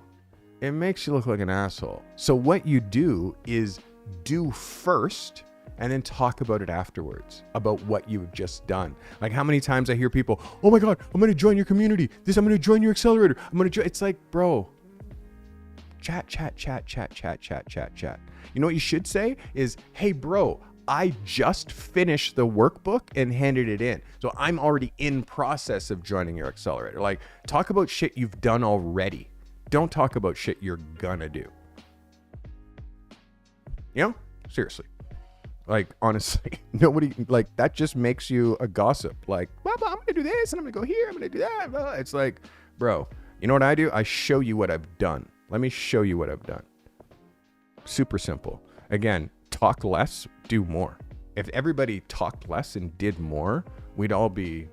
it makes you look like an asshole. So what you do is do first and then talk about it afterwards, about what you've just done. Like how many times I hear people, oh my God, I'm going to join your community. I'm going to join your accelerator. I'm going to join. It's like, bro, chat. You know what you should say is, hey bro, I just finished the workbook and handed it in. So I'm already in process of joining your accelerator. Like, talk about shit you've done already. Don't talk about shit you're gonna do. You know? Seriously. Like, honestly, nobody, like, that just makes you a gossip. Like, well, I'm gonna do this and I'm gonna go here, I'm gonna do that. It's like, bro, you know what I do? I show you what I've done. Let me show you what I've done. Super simple. Again, talk less, do more. If everybody talked less and did more, we'd all be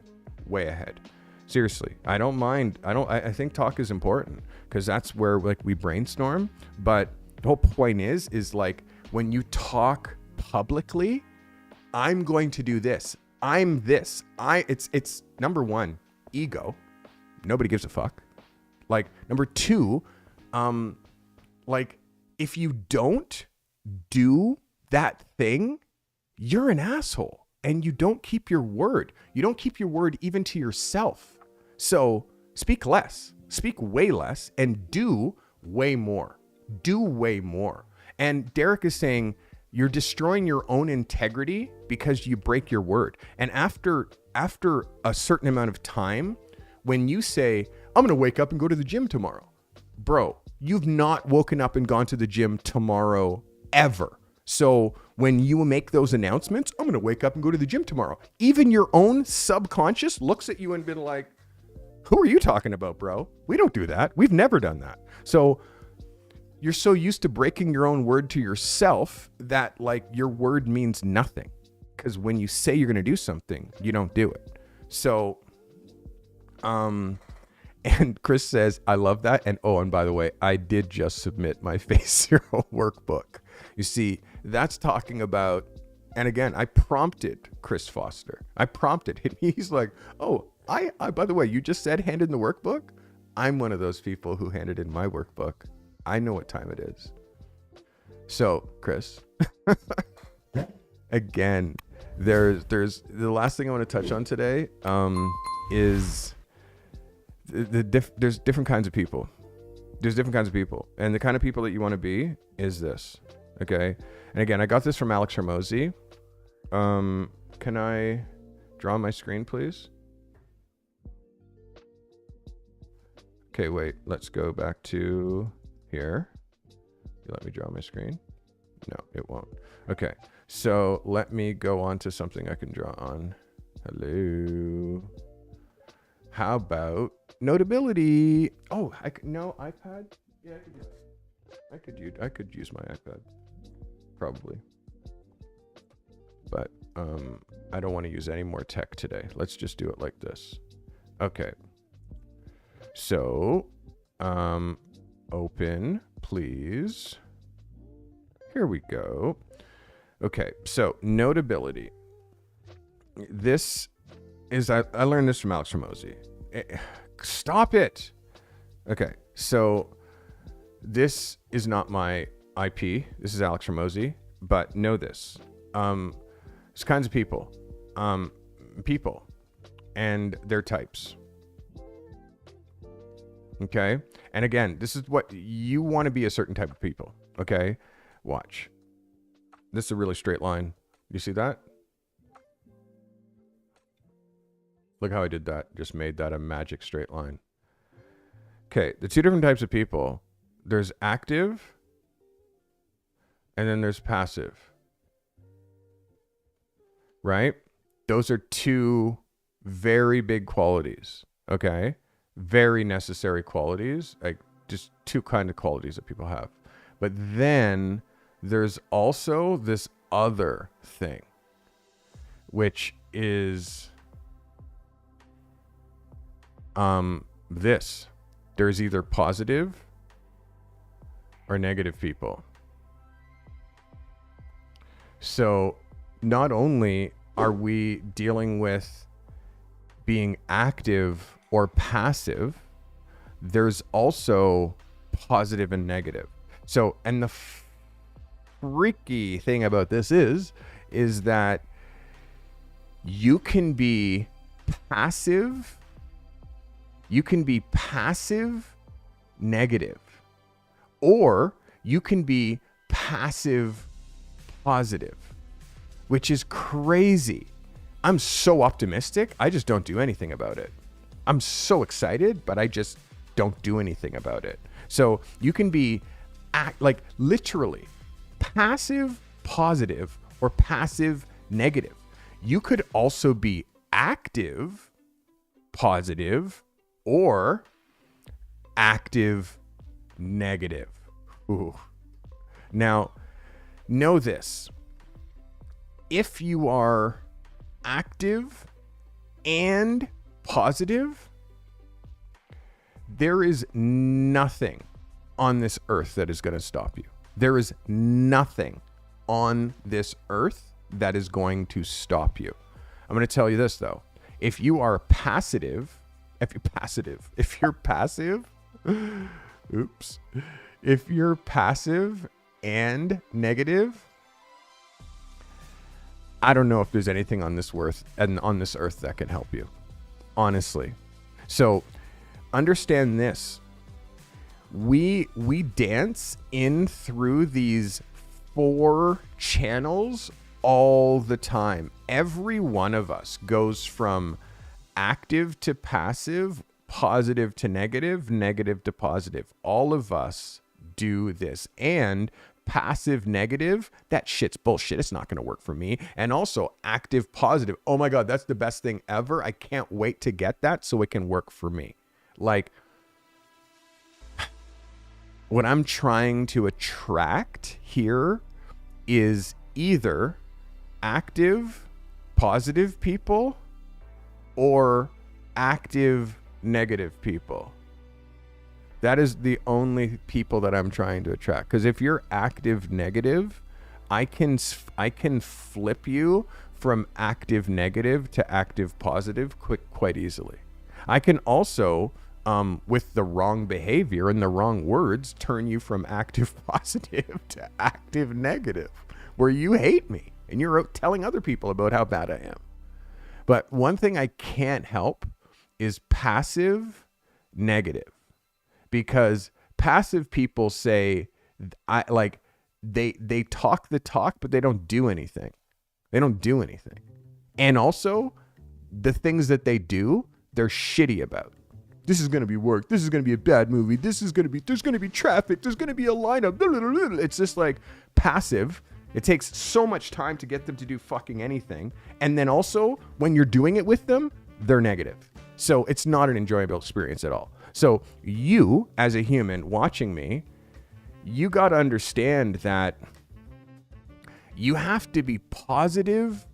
way ahead. Seriously, I don't mind. I think talk is important because that's where like we brainstorm. But the whole point is like when you talk publicly, I'm going to do this. I'm this. It's number one, ego. Nobody gives a fuck. Like number two, like if you don't do that thing, you're an asshole and you don't keep your word. You don't keep your word even to yourself. So speak less, speak way less, and do way more. Do way more. And Derek is saying you're destroying your own integrity because you break your word. And after a certain amount of time, when you say, I'm going to wake up and go to the gym tomorrow, bro, you've not woken up and gone to the gym tomorrow ever. So when you make those announcements, I'm going to wake up and go to the gym tomorrow, even your own subconscious looks at you and been like, who are you talking about, bro? We don't do that. We've never done that. So you're so used to breaking your own word to yourself that like your word means nothing. Because when you say you're going to do something, you don't do it. So, and Chris says, I love that. And oh, and by the way, I did just submit my Phase Zero workbook. You see, that's talking about, and again, I prompted Chris Foster. I prompted him. He's like, oh, I by the way, you just said hand in the workbook. I'm one of those people who handed in my workbook. I know what time it is. So, Chris, again, there's the last thing I want to touch on today is there's different kinds of people. There's different kinds of people. And the kind of people that you want to be is this. Okay. And again, I got this from Alex Hermosi. Can I draw my screen, please? Okay, wait, let's go back to here. You let me draw my screen? No, it won't. Okay, so let me go on to something I can draw on. Hello. How about Notability? Oh, no iPad? Yeah, I could do that. I could use my iPad, probably. But I don't want to use any more tech today. Let's just do it like this. Okay. So, open please. Here we go. Okay, so notability. This is, I learned this from Alex Hormozy. Stop it. Okay, so this is not my IP. This is Alex Hormozy, but know this. There's kinds of people. People and their types. Okay? And again, this is what you want to be, a certain type of people. Okay? Watch. This is a really straight line. You see that? Look how I did that. Just made that a magic straight line. Okay, the two different types of people. There's active and then there's passive. Right? Those are two very big qualities. Okay? Very necessary qualities. Like just two kind of qualities that people have. But then there's also this other thing, which is this. There's either positive or negative people. So not only are we dealing with being active or passive, there's also positive and negative. So, and the freaky thing about this is that you can be passive negative, or you can be passive positive, which is crazy. I'm so optimistic, I just don't do anything about it. I'm so excited, but I just don't do anything about it. So you can be like literally passive positive or passive negative. You could also be active positive or active negative. Ooh. Now, know this. If you are active and positive, there is nothing on this earth that is going to stop you. There is nothing on this earth that is going to stop you. I'm going to tell you this though. If you're passive, if you're passive and negative, I don't know if there's anything on this earth that can help you, honestly. So understand this. We dance in through these 4 channels all the time. Every one of us goes from active to passive, positive to negative, negative to positive. All of us do this. And passive negative, that shit's bullshit. It's not going to work for me. And also active positive. Oh my God, that's the best thing ever. I can't wait to get that so it can work for me. Like, what I'm trying to attract here is either active positive people or active negative people. That is the only people that I'm trying to attract. Because if you're active negative, I can flip you from active negative to active positive quite easily. I can also, with the wrong behavior and the wrong words, turn you from active positive to active negative, where you hate me and you're out telling other people about how bad I am. But one thing I can't help is passive negative. Because passive people say, they talk the talk, but they don't do anything. They don't do anything. And also, the things that they do, they're shitty about. This is going to be work. This is going to be a bad movie. There's going to be traffic. There's going to be a lineup. It's just like passive. It takes so much time to get them to do fucking anything. And then also, when you're doing it with them, they're negative. So it's not an enjoyable experience at all. So you, as a human watching me, you got to understand that you have to be positive,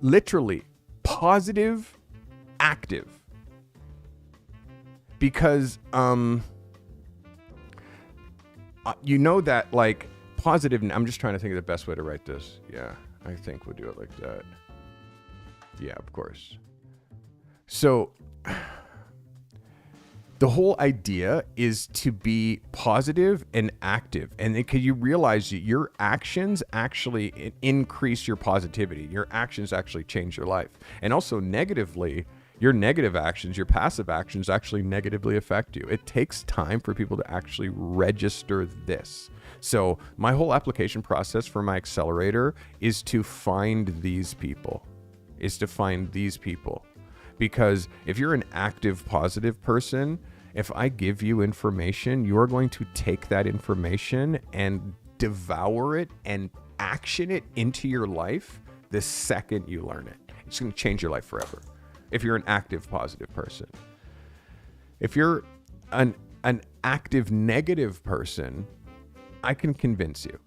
literally positive, active. Because you know that like positive, I'm just trying to think of the best way to write this. Yeah, I think we'll do it like that. Yeah, of course. So the whole idea is to be positive and active. And then can you realize that your actions actually increase your positivity? Your actions actually change your life. And also negatively, your negative actions, your passive actions actually negatively affect you. It takes time for people to actually register this. So my whole application process for my accelerator is to find these people, Because if you're an active, positive person, if I give you information, you're going to take that information and devour it and action it into your life the second you learn it. It's going to change your life forever. If you're an active, positive person. If you're an active, negative person, I can convince you.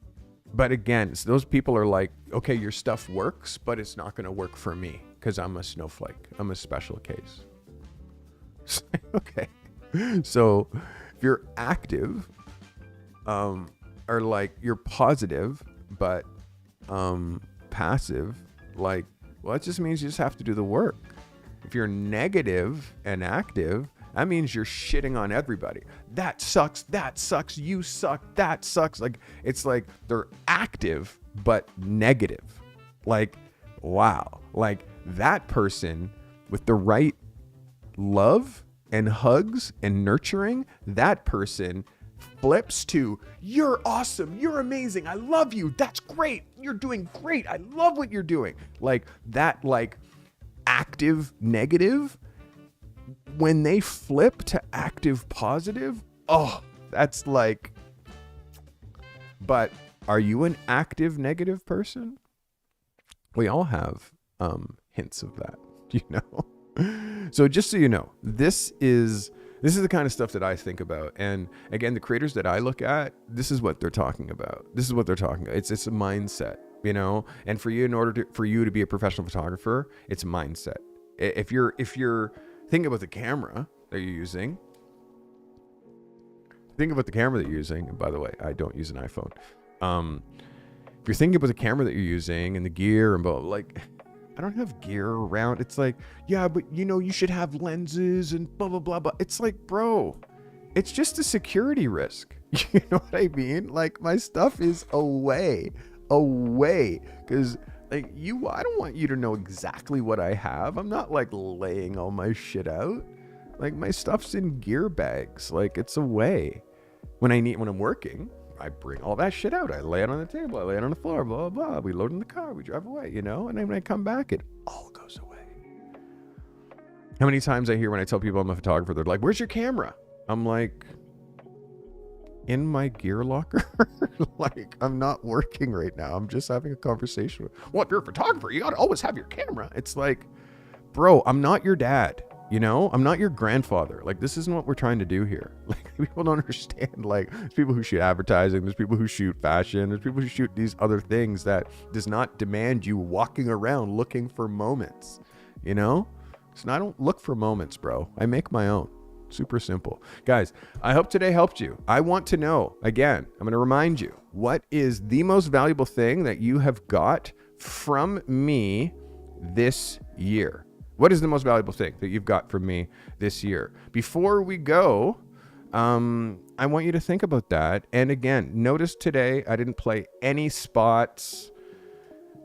But again, so those people are like, okay, your stuff works, but it's not going to work for me because I'm a snowflake. I'm a special case. Okay. So if you're active, or like you're positive, but passive, like, well, it just means you just have to do the work. If you're negative and active, that means you're shitting on everybody. That sucks. You suck. That sucks. Like, it's like they're active, but negative. Like, wow. Like that person with the right love and hugs and nurturing, that person flips to, you're awesome. You're amazing. I love you. That's great. You're doing great. I love what you're doing. Like that, like active negative, when they flip to active positive, oh, that's like, but are you an active negative person? We all have hints of that, you know? So just so you know, this is the kind of stuff that I think about. And again, the creators that I look at, this is what they're talking about. It's a mindset, you know? And for you, for you to be a professional photographer, it's a mindset. If you're thinking about the camera that you're using, and by the way, I don't use an iPhone. If you're thinking about the camera that you're using and the gear and blah, like, I don't have gear around. It's like, yeah, but you know, you should have lenses and blah, blah, blah, blah. It's like, bro, it's just a security risk. You know what I mean? Like, my stuff is away. Because like I don't want you to know exactly what I have. I'm not like laying all my shit out. Like, my stuff's in gear bags. Like, it's away. When I'm working, I bring all that shit out. I lay it on the table. I lay it on the floor, blah, blah, blah. We load in the car. We drive away, you know? And then when I come back, it all goes away. How many times I hear when I tell people I'm a photographer, they're like, where's your camera? I'm like, in my gear locker. Like, I'm not working right now. I'm just having a conversation with, well, if you're a photographer, you got to always have your camera. It's like, bro, I'm not your dad. You know, I'm not your grandfather. Like, this isn't what we're trying to do here. Like, people don't understand. Like, there's people who shoot advertising. There's people who shoot fashion. There's people who shoot these other things that does not demand you walking around looking for moments. You know? So I don't look for moments, bro. I make my own. Super simple. Guys, I hope today helped you. I want to know, again, I'm going to remind you, what is the most valuable thing that you have got from me this year? What is the most valuable thing that you've got from me this year? Before we go, I want you to think about that. And again, notice today I didn't play any spots,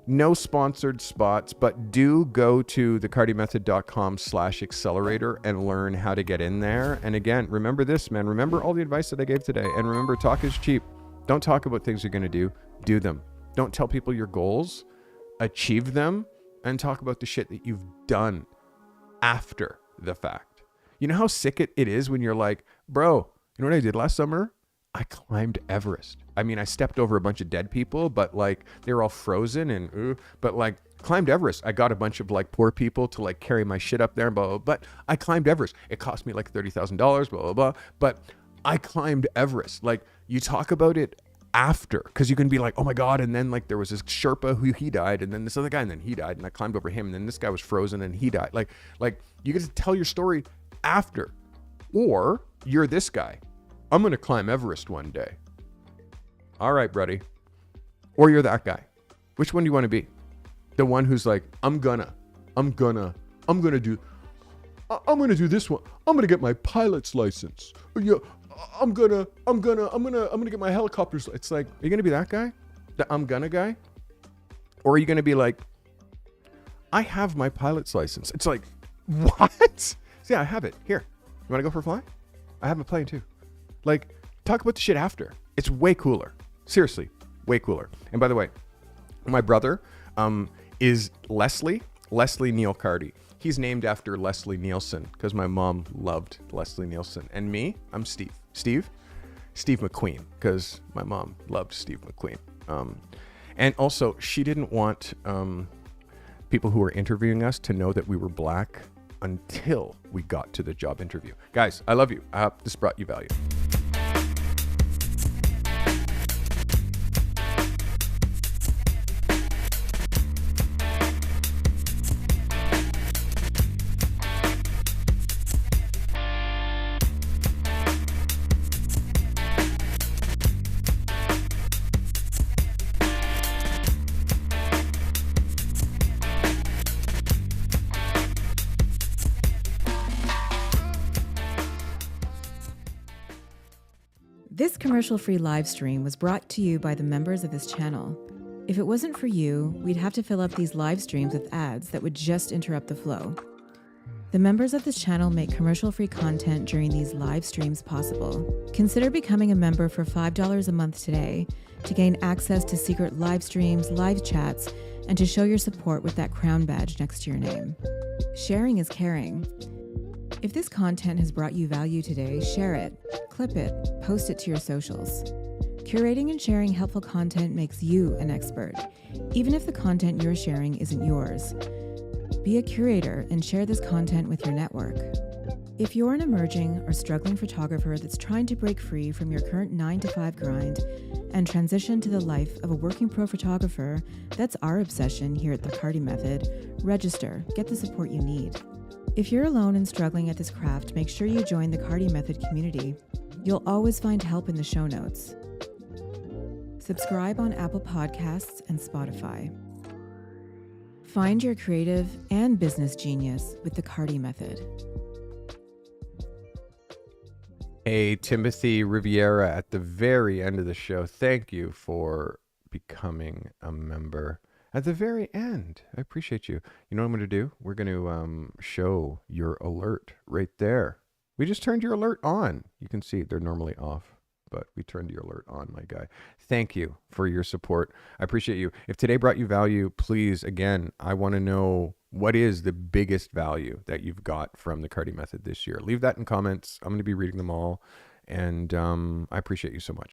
no sponsored spots, but do go to thecartymethod.com/accelerator and learn how to get in there. And again, remember this, man. Remember all the advice that I gave today. And remember, talk is cheap. Don't talk about things you're going to do them. Don't tell people your goals, achieve them. And talk about the shit that you've done after the fact. You know how sick it is when you're like, bro, you know what I did last summer? I climbed Everest. I mean, I stepped over a bunch of dead people, but like they were all frozen and, but like climbed Everest. I got a bunch of like poor people to like carry my shit up there, blah, blah, blah. But I climbed Everest. It cost me like $30,000, blah, blah, blah. But I climbed Everest. Like, you talk about it after, because you can be like, oh my God, and then like there was this Sherpa who he died, and then this other guy, and then he died, and I climbed over him, and then this guy was frozen and he died. Like you get to tell your story after. Or you're this guy, I'm gonna climb Everest one day. All right, buddy. Or you're that guy. Which one do you want to be? The one who's like, I'm gonna do this one. I'm gonna get my pilot's license. Yeah, I'm gonna get my helicopter's. It's like, are you gonna be that guy? The I'm gonna guy? Or are you gonna be like, I have my pilot's license? It's like, what? Yeah, I have it. Here. You wanna go for a fly? I have a plane too. Like, talk about the shit after. It's way cooler. Seriously, way cooler. And by the way, my brother is Leslie Neil Carty. He's named after Leslie Nielsen because my mom loved Leslie Nielsen. And me, I'm Steve McQueen, because my mom loved Steve McQueen. And also, she didn't want people who were interviewing us to know that we were black until we got to the job interview. Guys, I love you. I hope this brought you value. This commercial-free live stream was brought to you by the members of this channel. If it wasn't for you, we'd have to fill up these live streams with ads that would just interrupt the flow. The members of this channel make commercial-free content during these live streams possible. Consider becoming a member for $5 a month today to gain access to secret live streams, live chats, and to show your support with that crown badge next to your name. Sharing is caring. If this content has brought you value today, share it, clip it, post it to your socials. Curating and sharing helpful content makes you an expert, even if the content you're sharing isn't yours. Be a curator and share this content with your network. If you're an emerging or struggling photographer that's trying to break free from your current 9-to-5 grind and transition to the life of a working pro photographer, that's our obsession here at the Carty Method. Register, get the support you need. If you're alone and struggling at this craft, make sure you join the Carty Method community. You'll always find help in the show notes. Subscribe on Apple Podcasts and Spotify. Find your creative and business genius with the Carty Method. Hey, Timothy Riviera at the very end of the show. Thank you for becoming a member. At the very end, I appreciate you. You know what I'm going to do? We're going to show your alert right there. We just turned your alert on. You can see they're normally off, but we turned your alert on, my guy. Thank you for your support. I appreciate you. If today brought you value, please, again, I want to know what is the biggest value that you've got from the Carty Method this year. Leave that in comments. I'm going to be reading them all, and I appreciate you so much.